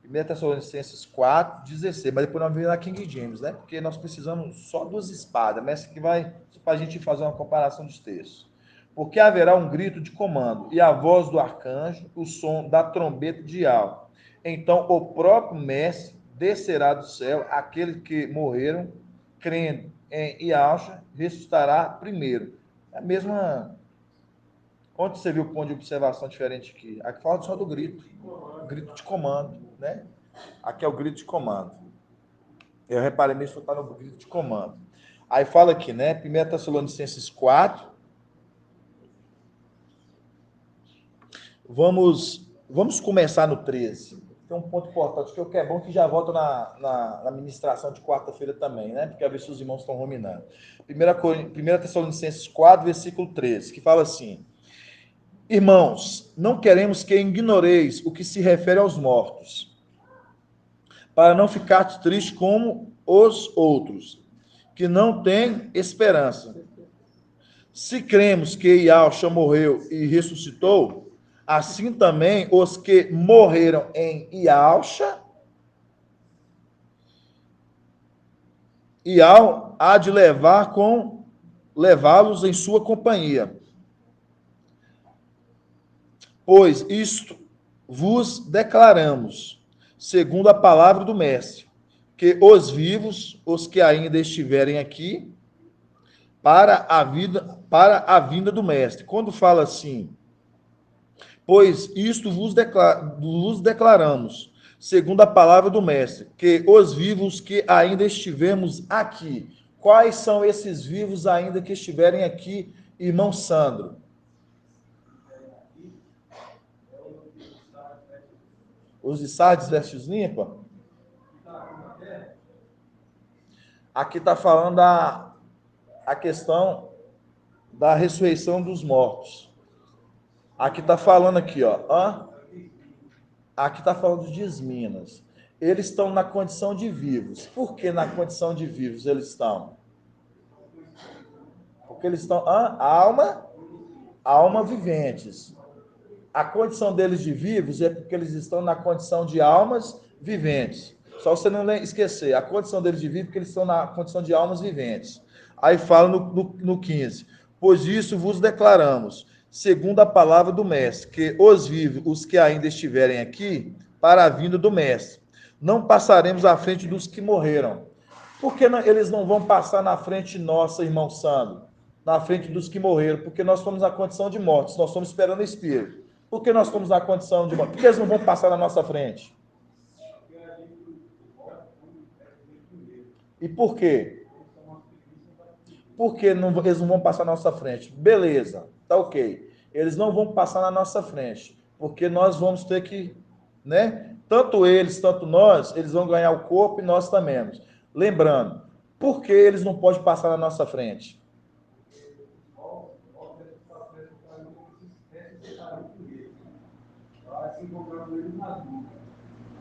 1 Tessalonicenses 4, 16. Mas depois nós vamos na King James, né? Porque nós precisamos só duas espadas. Mas essa aqui vai para a gente fazer uma comparação dos textos. Porque haverá um grito de comando, e a voz do arcanjo, o som da trombeta de Al. Então o próprio mestre descerá do céu, aqueles que morreram, crendo em Ialcha, ressuscitará primeiro. É a mesma. Onde você viu o ponto de observação diferente aqui? Aqui fala só do grito. Grito de comando, né? Aqui é o grito de comando. Eu reparei mesmo que está no grito de comando. Aí fala aqui, né? 1 Tessalonicenses 4. Vamos começar no 13. Tem um ponto importante, que é bom que já volta na ministração de quarta-feira também, né? Porque a ver se os irmãos estão ruminando. 1 Tessalonicenses 4, versículo 13, que fala assim: Irmãos, não queremos que ignoreis o que se refere aos mortos, para não ficar triste como os outros, que não têm esperança. Se cremos que Ialcha morreu e ressuscitou, assim também os que morreram em Ialcha, Ial há de levá-los em sua companhia. Pois isto vos declaramos, segundo a palavra do mestre, que os vivos, os que ainda estiverem aqui, para a vinda do mestre. Quando fala assim, pois isto vos declaramos, segundo a palavra do mestre, que os vivos que ainda estivermos aqui. Quais são esses vivos ainda que estiverem aqui, Irmão Sandro. Os de Sardes vestes limpa? Aqui está falando a questão da ressurreição dos mortos. Aqui está falando aqui, ó. Aqui está falando de Esminas. Eles estão na condição de vivos. Por que na condição de vivos eles estão? Porque eles estão alma viventes. A condição deles de vivos é porque eles estão na condição de almas viventes. Só você não esquecer, a condição deles de vivos é porque eles estão na condição de almas viventes. Aí fala no 15, pois isso vos declaramos, segundo a palavra do mestre, que os vivos, os que ainda estiverem aqui, para a vinda do mestre, não passaremos à frente dos que morreram. Por que eles não vão passar na frente nossa, irmão Sandro? Na frente dos que morreram? Porque nós estamos na condição de mortos, nós estamos esperando o Espírito. Por que nós estamos na condição de morte? Por que eles não vão passar na nossa frente? E por quê? Por que eles não vão passar na nossa frente? Beleza, tá ok. Eles não vão passar na nossa frente, porque nós vamos ter que, né? Tanto eles, tanto nós, eles vão ganhar o corpo e nós também. Lembrando, por que eles não podem passar na nossa frente?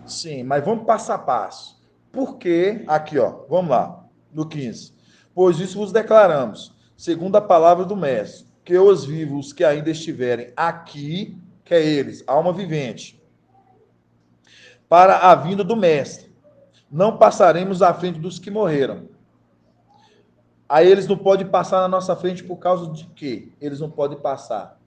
Sim, mas vamos passo a passo. Por quê? Aqui, ó, vamos lá, no 15. Pois isso vos declaramos, segundo a palavra do mestre, que os vivos que ainda estiverem aqui, que é eles, alma vivente, para a vinda do mestre, não passaremos à frente dos que morreram. Aí eles não podem passar na nossa frente por causa de quê? Eles não podem passar.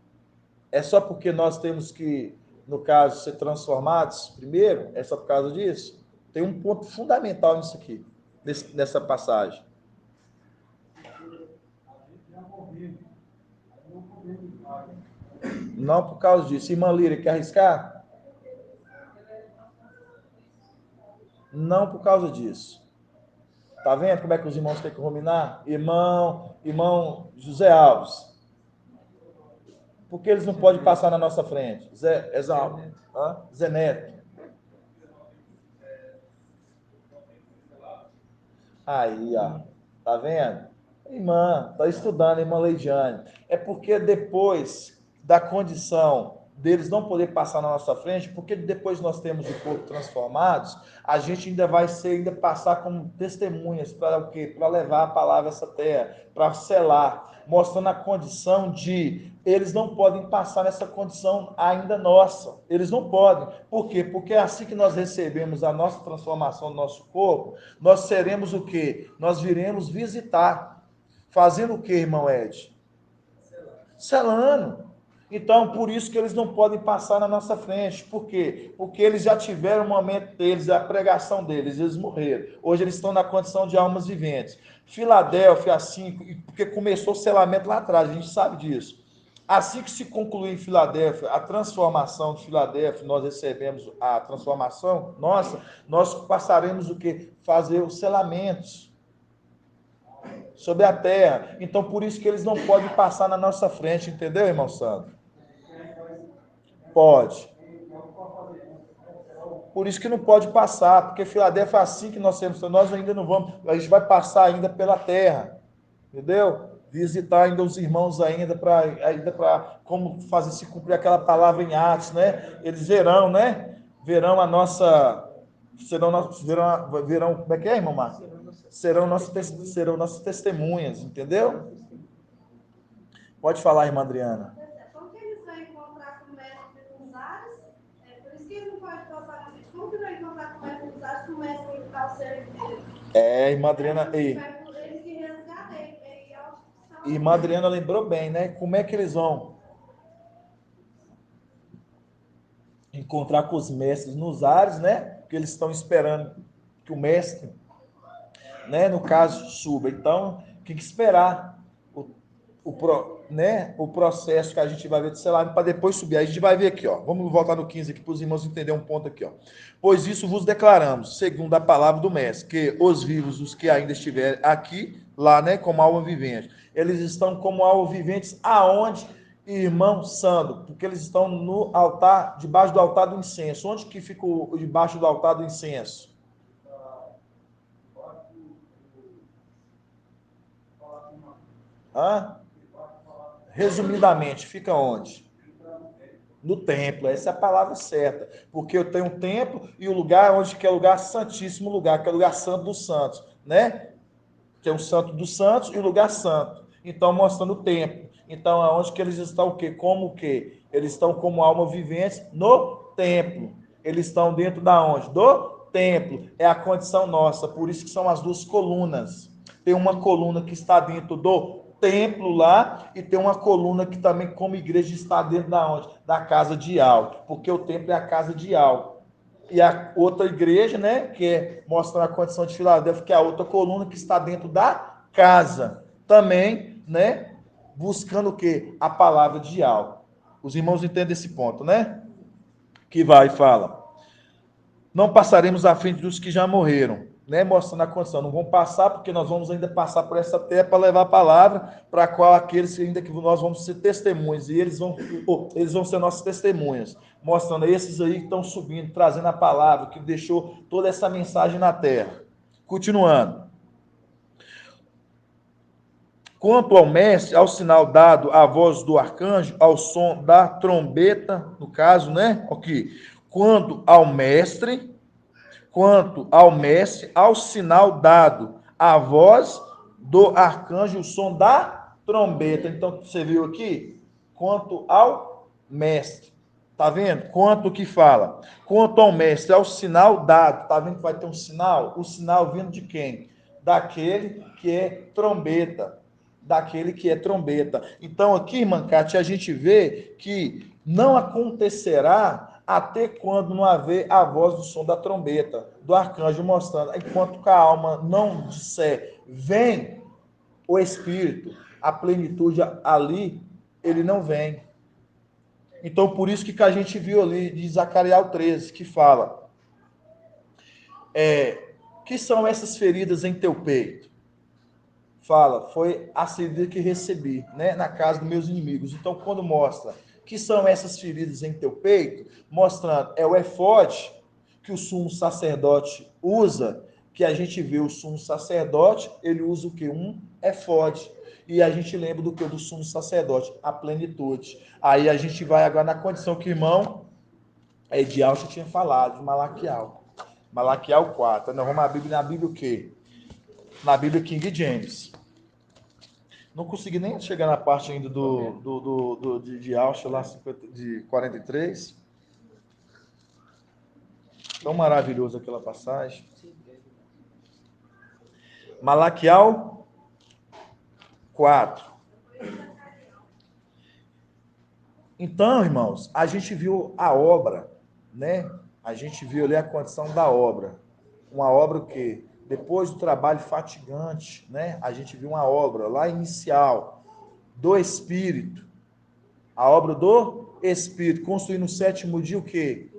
É só porque nós temos que, no caso, ser transformados primeiro? É só por causa disso? Tem um ponto fundamental nisso aqui, nessa passagem. Não por causa disso. Irmã Líria, quer arriscar? Não por causa disso. Tá vendo como é que os irmãos têm que ruminar? Irmão José Alves. Por que eles não podem passar na nossa frente? Zé Neto. Aí, ó. Tá vendo? Irmã, tá estudando, irmã Leidiane. É porque depois da condição deles não poder passar na nossa frente, porque depois nós temos o corpo transformados, a gente ainda vai passar como testemunhas para o quê? Para levar a palavra a essa terra, para selar, mostrando a condição de eles não podem passar nessa condição ainda nossa. Eles não podem. Por quê? Porque assim que nós recebemos a nossa transformação do nosso corpo, nós seremos o quê? Nós viremos visitar. Fazendo o quê, irmão Ed? Selando. Então, por isso que eles não podem passar na nossa frente. Por quê? Porque eles já tiveram o momento deles, a pregação deles, eles morreram. Hoje eles estão na condição de almas viventes. Filadélfia, assim, porque começou o selamento lá atrás, a gente sabe disso. Assim que se concluir em Filadélfia, a transformação de Filadélfia, nós recebemos a transformação nossa, nós passaremos o quê? Fazer os selamentos sobre a terra. Então, por isso que eles não podem passar na nossa frente, entendeu, irmão Sandro? Pode. Por isso que não pode passar, porque Filadélfia é assim que nós temos, nós ainda não vamos, a gente vai passar ainda pela terra, entendeu? Visitar ainda os irmãos ainda para como fazer se cumprir aquela palavra em Atos, né? Eles verão, né? Verão a nossa, verão, como é que é, irmão Marcos? Serão nossas testemunhas, entendeu? Pode falar, irmã Adriana. Como que eles vão encontrar com o mestre dos ares? Por isso que eles não podem passar na frente. Como que vão encontrar com o mestre dos ares se o mestre está o ser inteiro? Irmã Adriana, irmã Adriana lembrou bem, né? Como é que eles vão encontrar com os mestres nos ares, né? Porque eles estão esperando que o mestre, né, no caso, suba. Então, tem que esperar o processo que a gente vai ver de selamento para depois subir. Aí a gente vai ver aqui, ó. Vamos voltar no 15 aqui para os irmãos entenderem um ponto aqui, ó. Pois isso vos declaramos, segundo a palavra do mestre, que os vivos, os que ainda estiverem aqui, lá, né, como alma vivente. Eles estão como alma viventes aonde, irmão Sandro? Porque eles estão no altar, debaixo do altar do incenso. Onde que fica debaixo do altar do incenso? Resumidamente, fica onde? No templo, essa é a palavra certa, porque eu tenho um templo e o lugar onde que é o lugar santíssimo lugar, que é o lugar santo dos santos, né? Que é o santo dos santos e o lugar santo. Então, mostrando o templo. Então, aonde que eles estão o quê? Como o quê? Eles estão como alma vivente no templo. Eles estão dentro da onde? Do templo. É a condição nossa, por isso que são as duas colunas. Tem uma coluna que está dentro do templo lá e tem uma coluna que também como igreja está dentro da onde? Da casa de algo, porque o templo é a casa de algo. E a outra igreja, né, que é mostrando a condição de Filadélfia, que é a outra coluna que está dentro da casa, também, né, buscando o quê? A palavra de algo. Os irmãos entendem esse ponto, né? Que vai e fala: não passaremos à frente dos que já morreram, né? Mostrando a condição. Não vão passar, porque nós vamos ainda passar por essa terra para levar a palavra, para qual aqueles ainda que nós vamos ser testemunhas, e eles vão ser nossas testemunhas, mostrando esses aí que estão subindo, trazendo a palavra, que deixou toda essa mensagem na terra. Continuando. Quanto ao mestre, ao sinal dado à voz do arcanjo, ao som da trombeta, no caso, né? Ok. Quanto ao mestre, ao sinal dado à voz do arcanjo, o som da trombeta. Então, você viu aqui? Quanto ao mestre. Tá vendo? Quanto que fala? Quanto ao mestre, ao sinal dado. Tá vendo que vai ter um sinal? O sinal vindo de quem? Daquele que é trombeta. Daquele que é trombeta. Então, aqui, irmã Cátia, a gente vê que não acontecerá até quando não haver a voz do som da trombeta, do arcanjo mostrando, enquanto que a alma não disser, vem o Espírito, a plenitude ali, ele não vem. Então, por isso que a gente viu ali, de Zacarias 13, que fala, que são essas feridas em teu peito? Fala, foi a ferida que recebi, né, na casa dos meus inimigos. Então, quando mostra que são essas feridas em teu peito, mostrando, é o efode que o sumo sacerdote usa, que a gente vê o sumo sacerdote, ele usa o que? Um efode. E a gente lembra do que? Do sumo sacerdote, a plenitude. Aí a gente vai agora na condição que o irmão Edialcho tinha falado, de Malaquial. Malaquial 4. Nós vamos abrir na Bíblia o quê? Na Bíblia King James. Não consegui nem chegar na parte ainda de Alcha, lá de 43. Tão maravilhoso aquela passagem. Malaquial 4. Então, irmãos, a gente viu a obra, né? A gente viu ali a condição da obra. Uma obra que, depois do trabalho fatigante, né? A gente viu uma obra lá inicial do Espírito. A obra do Espírito, construindo no sétimo dia o quê?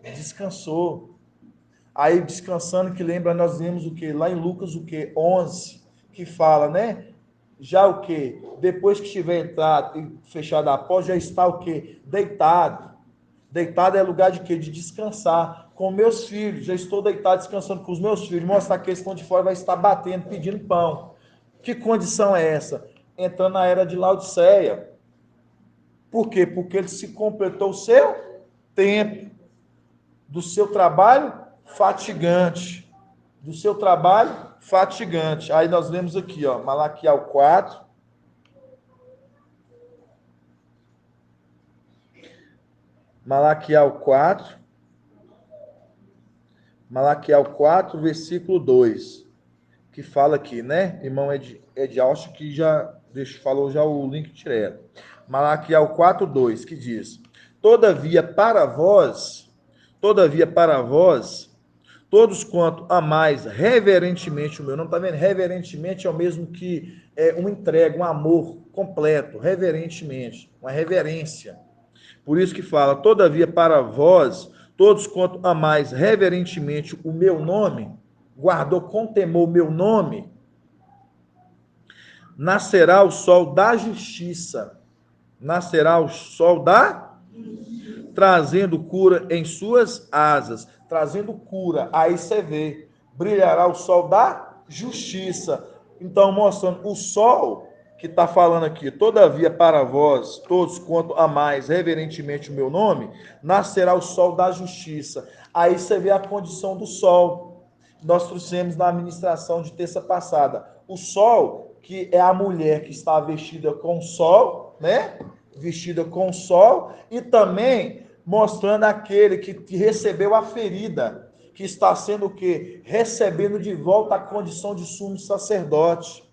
Descansou. Aí, descansando, que lembra, nós vemos o quê? Lá em Lucas, o quê? 11, que fala, né? Já o quê? Depois que tiver entrado e fechado a porta, já está o quê? Deitado. Deitado é lugar de quê? De descansar. Com meus filhos, já estou deitado descansando com os meus filhos. Mostra que eles estão de fora, vai estar batendo, pedindo pão. Que condição é essa? Entrando na era de Laodiceia. Por quê? Porque ele se completou o seu tempo do seu trabalho fatigante. Do seu trabalho fatigante. Aí nós lemos aqui, ó, Malaquial 4. Malaquial 4. Malaquial 4, versículo 2. Que fala aqui, né? Irmão Edialcho, que já falou já o link direto. Malaquial 4, 2, que diz: Todavia para vós, todos quanto amais reverentemente o meu nome, tá vendo? Reverentemente é o mesmo que uma entrega, um amor completo, reverentemente, uma reverência. Por isso que fala, todavia para vós, todos quanto amais reverentemente o meu nome, guardou com temor o meu nome, nascerá o sol da justiça. Nascerá o sol trazendo cura em suas asas. Trazendo cura. Aí você vê. Brilhará o sol da justiça. Então, mostrando o sol que está falando aqui. Todavia, para vós, todos quanto amais reverentemente o meu nome, nascerá o sol da justiça. Aí você vê a condição do sol. Nós trouxemos na administração de terça passada. O sol, que é a mulher que está vestida com o sol, né? Vestida com o sol, e também mostrando aquele que recebeu a ferida, que está sendo o quê? Recebendo de volta a condição de sumo sacerdote.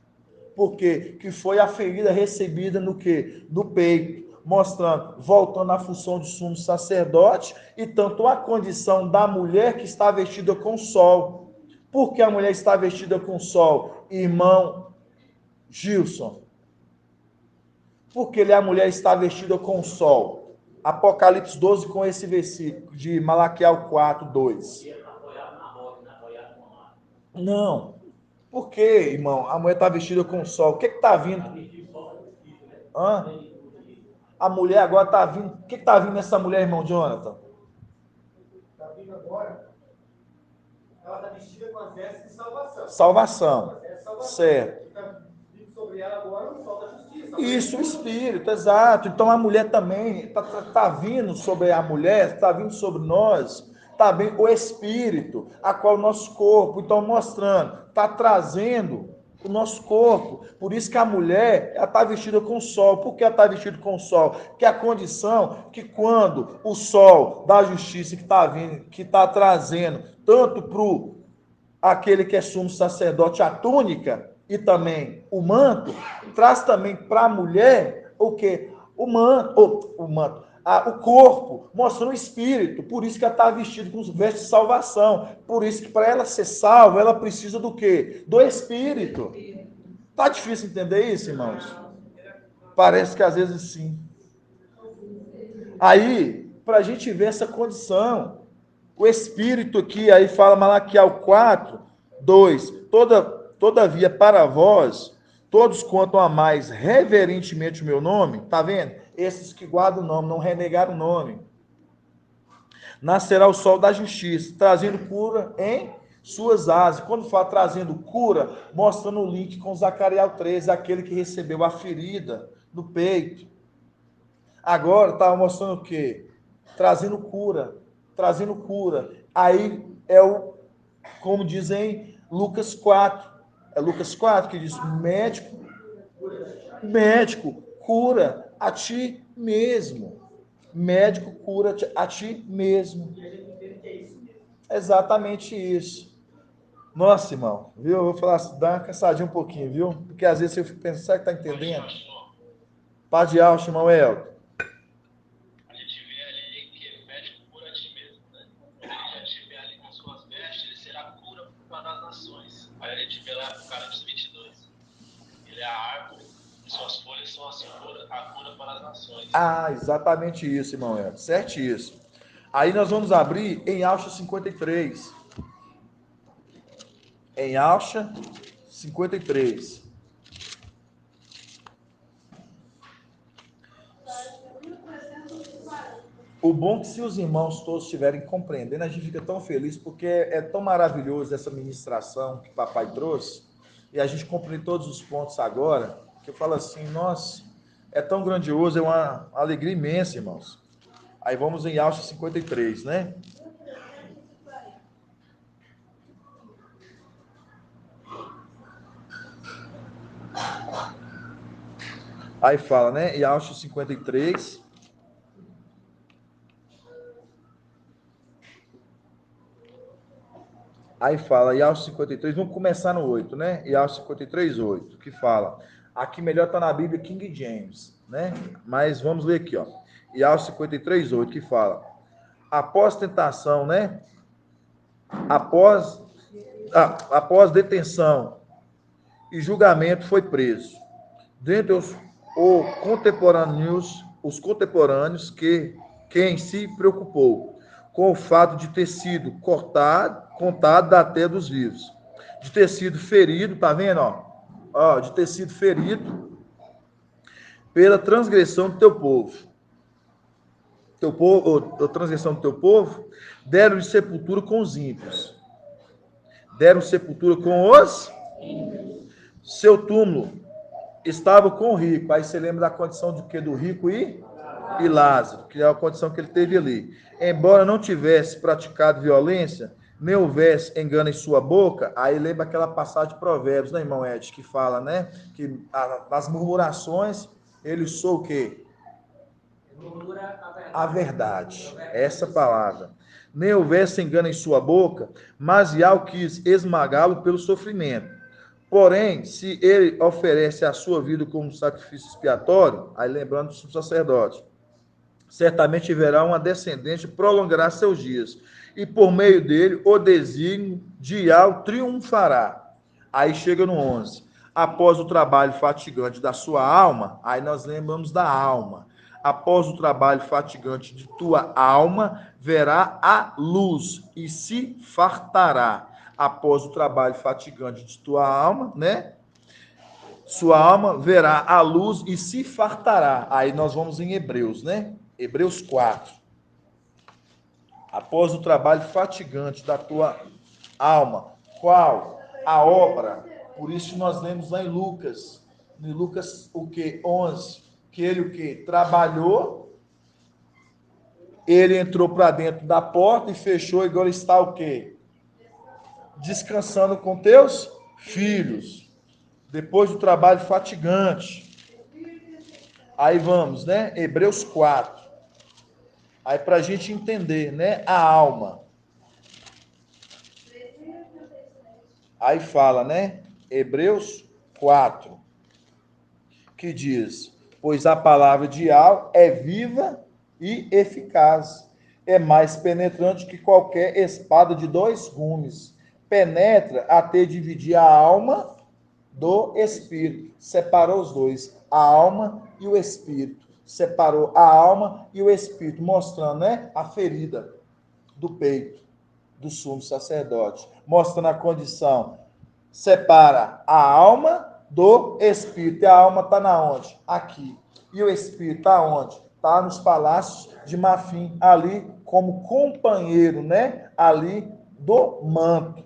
Por quê? Que foi a ferida recebida no quê? No peito, mostrando, voltando à função de sumo sacerdote, e tanto a condição da mulher que está vestida com o sol. Por que a mulher está vestida com o sol? Irmão Gilson. Porque a mulher está vestida com o sol. Apocalipse 12 com esse versículo de Malaquial 4, 2. Não. Por que, irmão? A mulher está vestida com o sol. O que está vindo? Hã? A mulher agora está vindo. O que está vindo nessa mulher, irmão Jonathan? Está vindo agora. Ela está vestida com as vestes de salvação. Salvação. Certo. Está vindo sobre ela agora o sol da justiça. Isso, o Espírito, exato. Então a mulher também está vindo sobre a mulher, está vindo sobre nós, está bem o Espírito, a qual o nosso corpo, então mostrando, está trazendo o nosso corpo. Por isso que a mulher, ela está vestida com o sol. Por que ela está vestida com o sol? Porque a condição que quando o sol da justiça que está vindo, que está trazendo, tanto para aquele que é sumo sacerdote, a túnica, e também o manto, traz também para a mulher o quê? O corpo, mostrando o espírito. Por isso que ela está vestida com os vestes de salvação. Por isso que para ela ser salva, ela precisa do quê? Do espírito. Tá difícil entender isso, irmãos? Parece que às vezes sim. Aí, para a gente ver essa condição, o espírito aqui, aí fala Malaquial 4, 2, Todavia, para vós, todos quanto amais reverentemente o meu nome, tá vendo? Esses que guardam o nome, não renegaram o nome. Nascerá o sol da justiça, trazendo cura em suas asas. Quando fala trazendo cura, mostrando o link com Zacarias 13, aquele que recebeu a ferida no peito. Agora estava mostrando o quê? Trazendo cura. Trazendo cura. Aí é como dizem Lucas 4. É Lucas 4 que diz, médico, cura a ti mesmo. Médico, cura a ti mesmo. Exatamente isso. Nossa, irmão, viu? Eu vou falar, dá uma cansadinha um pouquinho, viu? Porque às vezes eu fico pensando, será que tá entendendo? Paz de alto, irmão Elton. A gente vê ali que o médico cura a ti mesmo, né? A gente vê ali com suas vestes, ele será cura para as nações. Aí a gente vê lá no Apocalipse 22. Ele é a árvore, e suas folhas são a cura para as nações. Ah, exatamente isso, irmão Elton. Certíssimo. Aí nós vamos abrir em Alcha 53. Em Alcha 53. O bom é que se os irmãos todos estiverem compreendendo, a gente fica tão feliz, porque é tão maravilhoso essa ministração que o papai trouxe, e a gente compreende todos os pontos agora, que eu falo assim, nossa, é tão grandioso, é uma alegria imensa, irmãos. Aí vamos em Alcha 53, né? Aí fala, né? Em Alcha 53. Aí fala, Yalcha 53, vamos começar no 8, né? Yalcha 53, 8, que fala. Aqui melhor tá na Bíblia King James, né? Mas vamos ler aqui, ó. Yalcha 53, 8, que fala. Após tentação, né? Após detenção e julgamento foi preso. Dentre os contemporâneos quem se preocupou com o fato de ter sido contado da terra dos vivos, de ter sido ferido, tá vendo, ó? de ter sido ferido pela transgressão do teu povo. A transgressão do teu povo, deram-lhe sepultura com os ímpios. Deram sepultura com os ímpios. Seu túmulo estava com o rico. Aí você lembra da condição de quê? Do rico e Lázaro, que é a condição que ele teve ali. Embora não tivesse praticado violência, nem houvesse engano em sua boca, aí lembra aquela passagem de Provérbios, né, irmão Ed, que fala, né, que nas murmurações ele sou o quê? Murmura A verdade. Essa palavra. Nem houvesse engano em sua boca, mas Yahweh quis esmagá-lo pelo sofrimento. Porém, se ele oferece a sua vida como sacrifício expiatório, aí lembrando do sacerdote, certamente haverá uma descendente, prolongará seus dias, e por meio dele o desígnio de Yahweh triunfará. Aí chega no 11. Após o trabalho fatigante da sua alma, aí nós lembramos da alma. Após o trabalho fatigante de tua alma, verá a luz e se fartará. Após o trabalho fatigante de tua alma, né? Sua alma verá a luz e se fartará. Aí nós vamos em Hebreus, né? Hebreus 4. Após o trabalho fatigante da tua alma, qual? A obra. Por isso nós lemos lá em Lucas o que? 11. Que ele o que? Trabalhou, ele entrou para dentro da porta e fechou, e agora está o que? Descansando com teus filhos. Depois do trabalho fatigante. Aí vamos, né? Hebreus 4. Aí para a gente entender, né? A alma. Aí fala, né? Hebreus 4. Que diz: pois a palavra de Yahweh é viva e eficaz. É mais penetrante que qualquer espada de 2 gumes. Penetra até dividir a alma do espírito. Separou os dois, a alma e o espírito. Separou a alma e o espírito, mostrando, né, a ferida do peito do sumo sacerdote. Mostrando a condição. Separa a alma do espírito. E a alma está na onde? Aqui. E o espírito está onde? Está nos palácios de Mafim, ali como companheiro, né? Ali do manto.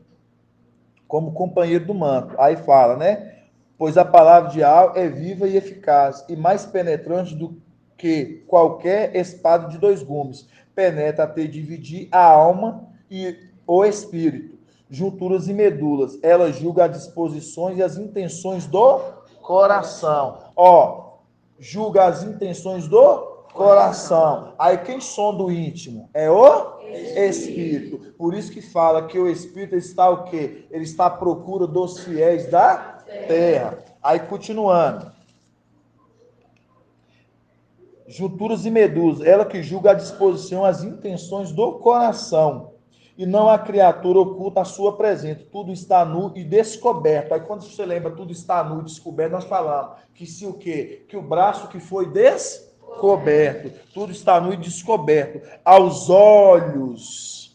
Como companheiro do manto. Aí fala, né? Pois a palavra de Yahweh é viva e eficaz, e mais penetrante do que qualquer espada de 2 gumes. Penetra até dividir a alma e o espírito, junturas e medulas. Ela julga as disposições e as intenções do coração. Julga as intenções do coração. Aí quem sonda o íntimo? É o Espírito. Por isso que fala que o Espírito está o quê? Ele está à procura dos fiéis da terra. Aí continuando. Junturas e medulas. Ela que julga a disposição, as intenções do coração. E não a criatura oculta a sua presença. Tudo está nu e descoberto. Aí quando você lembra, tudo está nu e descoberto, nós falamos que se o quê? Que o braço que foi descoberto. Tudo está nu e descoberto. Aos olhos,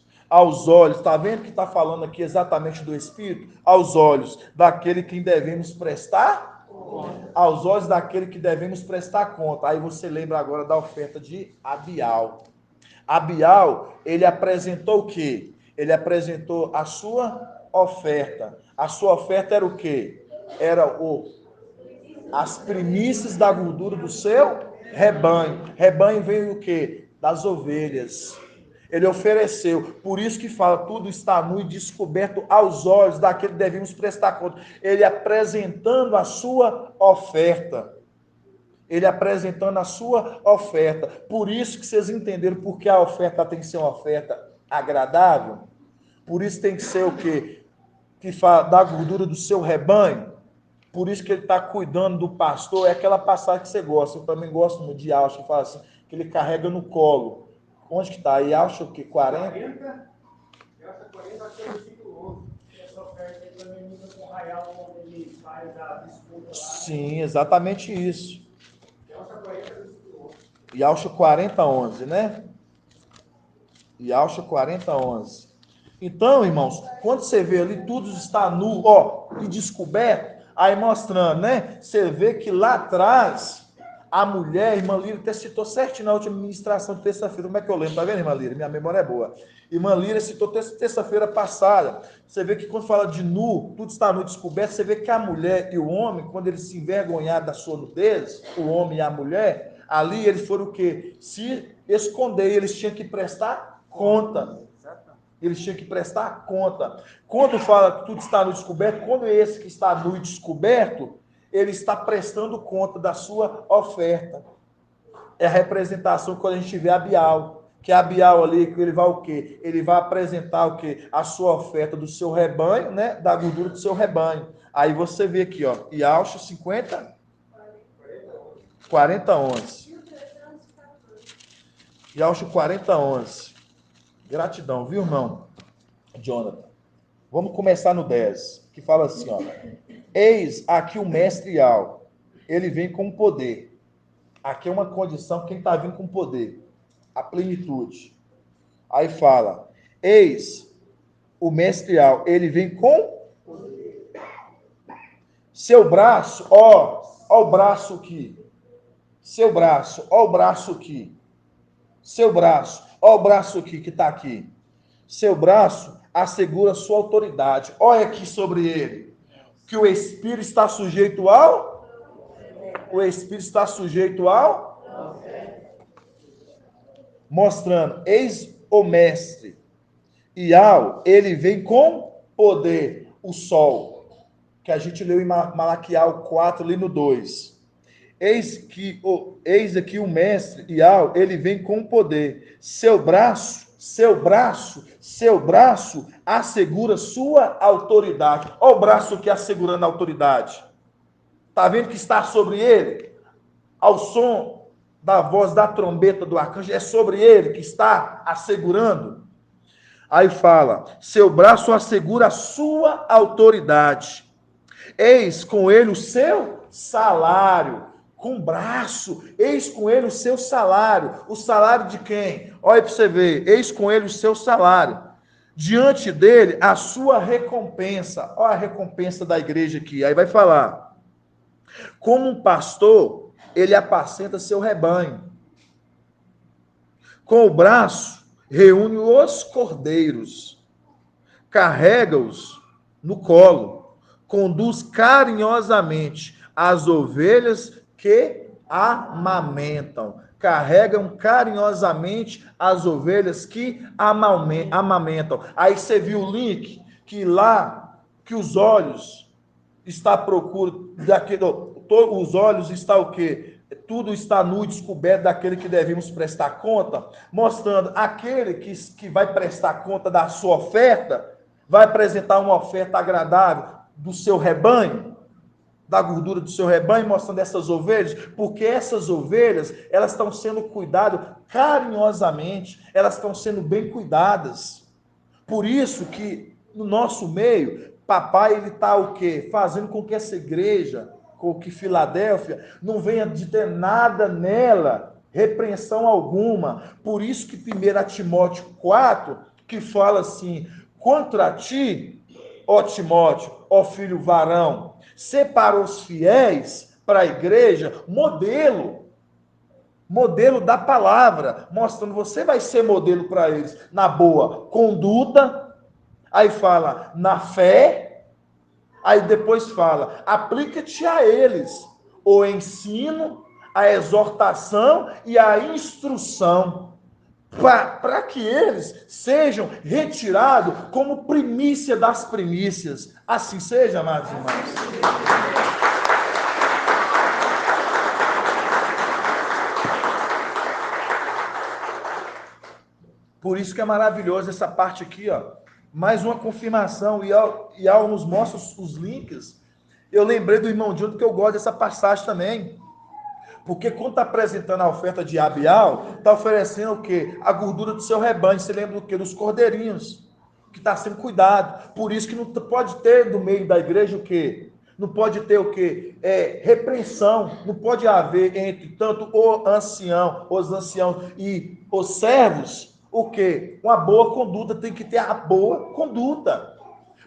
está vendo que está falando aqui exatamente do Espírito? Aos olhos daquele que devemos prestar conta. Aos olhos daquele que devemos prestar conta. Aí você lembra agora da oferta de Abial. Abial, ele apresentou o quê? Ele apresentou a sua oferta. A sua oferta era o quê? Era as primícias da gordura do seu rebanho. Rebanho veio o quê? Das ovelhas. Ele ofereceu. Por isso que fala, tudo está nu e descoberto aos olhos daquele que devemos prestar conta. Ele apresentando a sua oferta. Ele apresentando a sua oferta. Por isso que vocês entenderam porque a oferta tem que ser uma oferta agradável. Por isso tem que ser o quê? Que fala da gordura do seu rebanho. Por isso que ele está cuidando do pastor. É aquela passagem que você gosta. Eu também gosto muito de Yahshua, que fala assim, que ele carrega no colo. Onde que está? Yahshua o quê? 40? Yahshua 40, acho que é o versículo 11. Essa oferta ele também usa com o raial, quando ele faz a disputa lá. Sim, exatamente isso. Yahshua 40, versículo 11. Yahshua 40, 11, né? Yahshua 40, 11. Então, irmãos, quando você vê ali, tudo está nu, e descoberto, Aí mostrando, né? Você vê que lá atrás, a mulher, irmã Líria, até citou certinho na última ministração de terça-feira. Como é que eu lembro? Tá vendo, irmã Líria? Minha memória é boa. Irmã Líria citou terça-feira passada. Você vê que quando fala de nu, tudo está nu e descoberto. Você vê que a mulher e o homem, quando eles se envergonharam da sua nudez, o homem e a mulher, ali eles foram o quê? Se esconder, eles tinham que prestar conta. Eles tinham que prestar conta. Quando fala que tudo está nu e descoberto, quando esse que está nu e descoberto, ele está prestando conta da sua oferta. É a representação quando a gente vê Abial, que é Abial ali, que ele vai o quê? Ele vai apresentar o quê? A sua oferta do seu rebanho, né? Da gordura do seu rebanho. Aí você vê aqui, ó, Iaucho 50, 40, 11. Iaucho 40, 11. Gratidão, viu, irmão? Jonathan. Vamos começar no 10, que fala assim, ó. Eis aqui o mestre Ial, ele vem com poder. Aqui é uma condição, quem está vindo com poder, a plenitude. Aí fala, eis o mestre Ial, ele vem com poder. Seu braço, ó o braço aqui. Seu braço, ó o braço aqui. Seu braço, ó o braço aqui, que está aqui. Seu braço assegura sua autoridade. Olha aqui sobre ele. Que o Espírito está sujeito ao? O Espírito está sujeito ao? Mostrando, eis o mestre. Ial, ele vem com poder. O sol, que a gente leu em Malaquial 4, ali no 2. Eis aqui o mestre, Ial, ele vem com poder. Seu braço assegura sua autoridade. Olha o braço que assegurando a autoridade. Está vendo que está sobre ele? Ao som da voz da trombeta do arcanjo, é sobre ele que está assegurando. Aí fala, seu braço assegura a sua autoridade. Eis com ele o seu salário. Com braço, eis com ele o seu salário. O salário de quem? Olha para você ver, eis com ele o seu salário. Diante dele, a sua recompensa. Olha a recompensa da igreja aqui. Aí vai falar. Como um pastor, ele apacenta seu rebanho. Com o braço, reúne os cordeiros. Carrega-os no colo. Conduz carinhosamente as ovelhas que amamentam. Carregam carinhosamente as ovelhas que amamentam. Aí você viu o link que lá, que os olhos está à procura daquele, os olhos está o quê? Tudo está nu e descoberto daquele que devemos prestar conta, mostrando aquele que vai prestar conta da sua oferta, vai apresentar uma oferta agradável do seu rebanho, da gordura do seu rebanho, mostrando essas ovelhas, porque essas ovelhas, elas estão sendo cuidadas carinhosamente, elas estão sendo bem cuidadas. Por isso que no nosso meio, papai, ele está o quê? Fazendo com que essa igreja, com que Filadélfia, não venha de ter nada nela, repreensão alguma. Por isso que 1 Timóteo 4, que fala assim, contra ti, ó Timóteo, ó filho varão, separou os fiéis para a igreja, modelo da palavra, mostrando, você vai ser modelo para eles, na boa conduta, aí fala, na fé, aí depois fala, aplica-te a eles, o ensino, a exortação e a instrução, para que eles sejam retirados como primícia das primícias. Assim seja, amados irmãos. Por isso que é maravilhoso essa parte aqui, ó. Mais uma confirmação, e ao nos mostra os links. Eu lembrei do irmão Junto que eu gosto dessa passagem também. Porque quando está apresentando a oferta de Abial, está oferecendo o quê? A gordura do seu rebanho. Você lembra do quê? Dos cordeirinhos, que está sendo cuidado. Por isso que não pode ter no meio da igreja o quê? Não pode ter o quê? Repreensão. Não pode haver entre tanto os anciãos e os servos, o quê? Uma boa conduta. Tem que ter a boa conduta.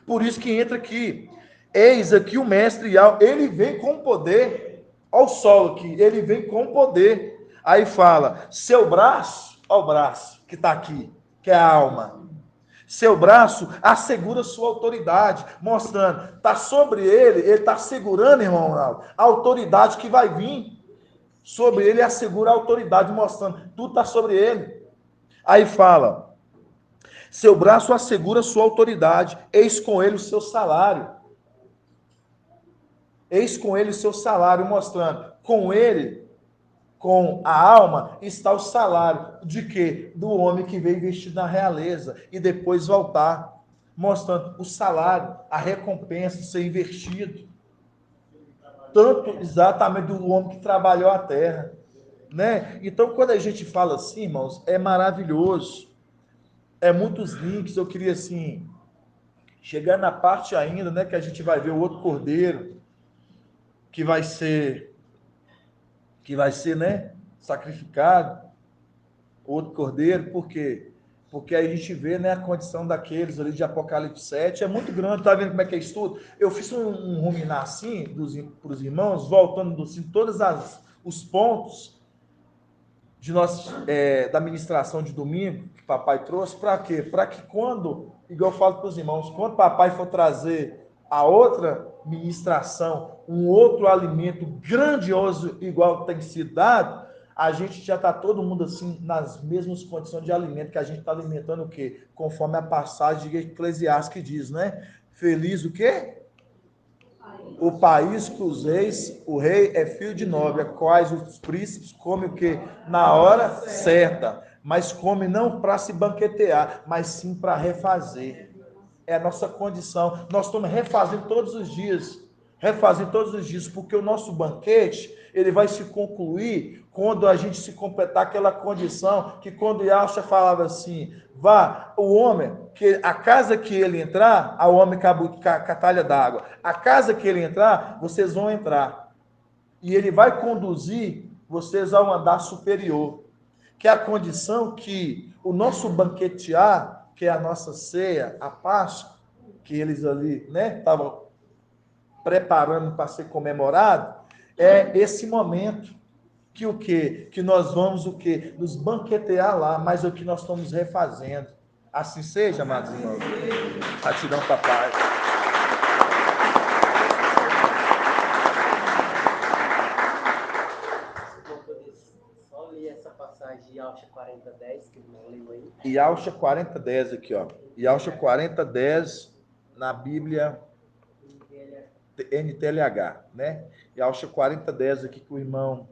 Por isso que entra aqui. Eis aqui o mestre Yahweh, ele vem com poder. Olha o solo aqui, ele vem com poder. Aí fala, seu braço, olha o braço que está aqui, que é a alma. Seu braço assegura sua autoridade, mostrando, está sobre ele está segurando, irmão Ronaldo, a autoridade que vai vir. Sobre ele assegura a autoridade, mostrando, tudo está sobre ele. Aí fala, seu braço assegura sua autoridade, eis com ele o seu salário. Eis com ele o seu salário, mostrando, com ele, com a alma, está o salário de quê? Do homem que veio vestido na realeza e depois voltar, mostrando o salário, a recompensa de ser investido. Tanto exatamente do homem que trabalhou a terra, né? Então, quando a gente fala assim, irmãos, é maravilhoso. É muitos links, eu queria assim, chegar na parte ainda, né, que a gente vai ver o outro cordeiro, que vai ser, né, sacrificado, outro cordeiro, por quê? Porque aí a gente vê, né, a condição daqueles ali de Apocalipse 7, é muito grande, tá vendo como é que é isso tudo? Eu fiz um ruminar assim, para os irmãos, voltando assim, todos os pontos de da ministração de domingo, que papai trouxe, para quê? Para que quando, igual eu falo para os irmãos, quando papai for trazer a outra ministração, um outro alimento grandioso, igual tem sido dado, a gente já está todo mundo assim, nas mesmas condições de alimento, que a gente está alimentando o quê? Conforme a passagem de Eclesiastes que diz, né? Feliz o quê? O país que os reis, o rei é filho de nobre, quais os príncipes comem o quê? Na hora certa, mas come não para se banquetear, mas sim para refazer. É a nossa condição. Nós estamos refazendo todos os dias, porque o nosso banquete, ele vai se concluir quando a gente se completar aquela condição que quando Yahshua falava assim, vá, o homem, que a casa que ele entrar, ao homem com a talha d'água, a casa que ele entrar, vocês vão entrar. E ele vai conduzir vocês ao andar superior, que é a condição que o nosso banquetear, que é a nossa ceia, a Páscoa, que eles ali, né, estavam preparando para ser comemorado, é esse momento que o quê? Que nós vamos o quê? Nos banquetear lá, mas o que nós estamos refazendo. Assim seja, amados irmãos. Gratidão, papai. Só ler essa passagem de Yahshua 40:10, que não leu aí. Yahshua 40:10 aqui, ó. Yahshua 40:10 na Bíblia NTLH, né? Yahshua 40:10 aqui que o irmão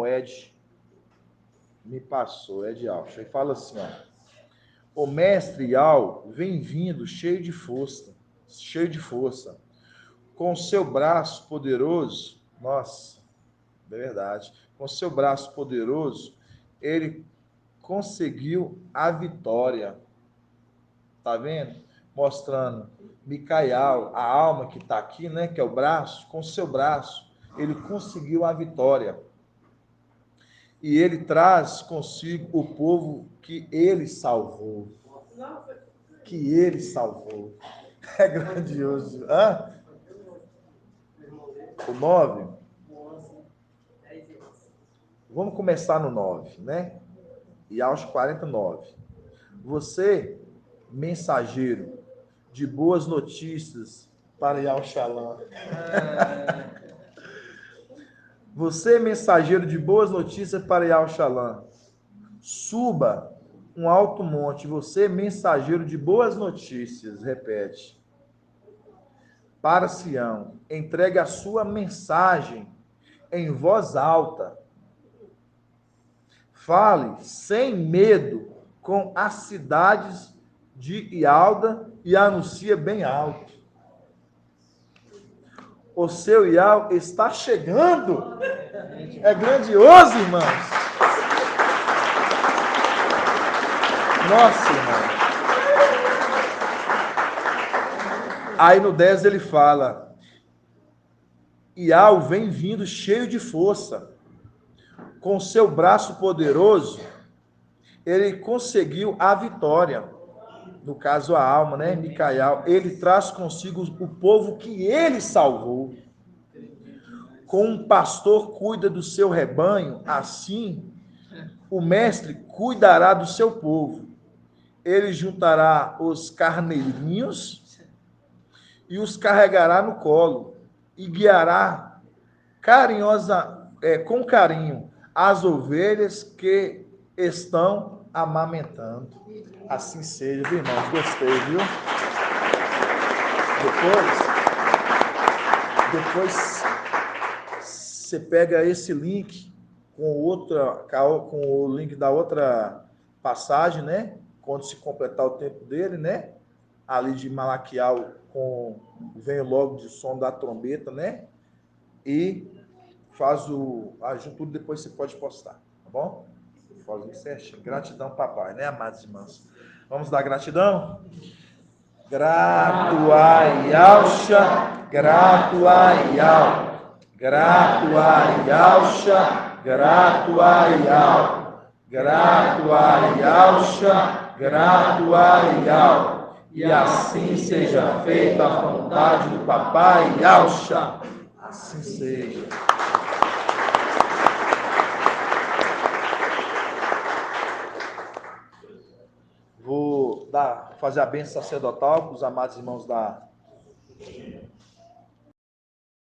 Ed me passou, Ed Yahshua, e fala assim, ó: o mestre Yahweh vem vindo cheio de força, com seu braço poderoso, nossa, é verdade, com seu braço poderoso, ele conseguiu a vitória, tá vendo? Mostrando Micael, a alma que está aqui, né, que é o braço, com seu braço, ele conseguiu a vitória. E ele traz consigo o povo que ele salvou. Que ele salvou. É grandioso. Hã? O 9? Vamos começar no 9, né? E aos 49. Você, mensageiro de boas notícias para Yahushalom. Você, mensageiro de boas notícias para Yahushalom. Suba um alto monte. Você, mensageiro de boas notícias. Repete. Para Sião. Entregue a sua mensagem em voz alta. Fale sem medo com as cidades de Ialda e anuncia bem alto. O seu Ial está chegando. É grandioso, irmãos. Nossa, irmão. Aí no 10 ele fala: Ial vem vindo cheio de força. Com seu braço poderoso, ele conseguiu a vitória. no caso a alma, né? Micael, ele traz consigo o povo que ele salvou. Como um pastor cuida do seu rebanho, assim o mestre cuidará do seu povo. Ele juntará os carneirinhos e os carregará no colo e guiará com carinho as ovelhas que estão amamentando. Assim seja, viu, irmãos? Gostei, viu? Depois você pega esse link com o link da outra passagem, né? Quando se completar o tempo dele, né? Ali de Malaquial, vem logo de som da trombeta, né? E faz ajuda tudo, depois você pode postar, tá bom? Faz isso certinho. Gratidão, papai, né, amados irmãos? Vamos dar gratidão? Grato a Yahshua, grato a Yahweh, grato a Yahshua, grato a Yahweh, grato a Yahshua, grato a Yahweh. E assim seja feita a vontade do papai Yahshua. Assim seja. Vou fazer a bênção sacerdotal para os amados irmãos da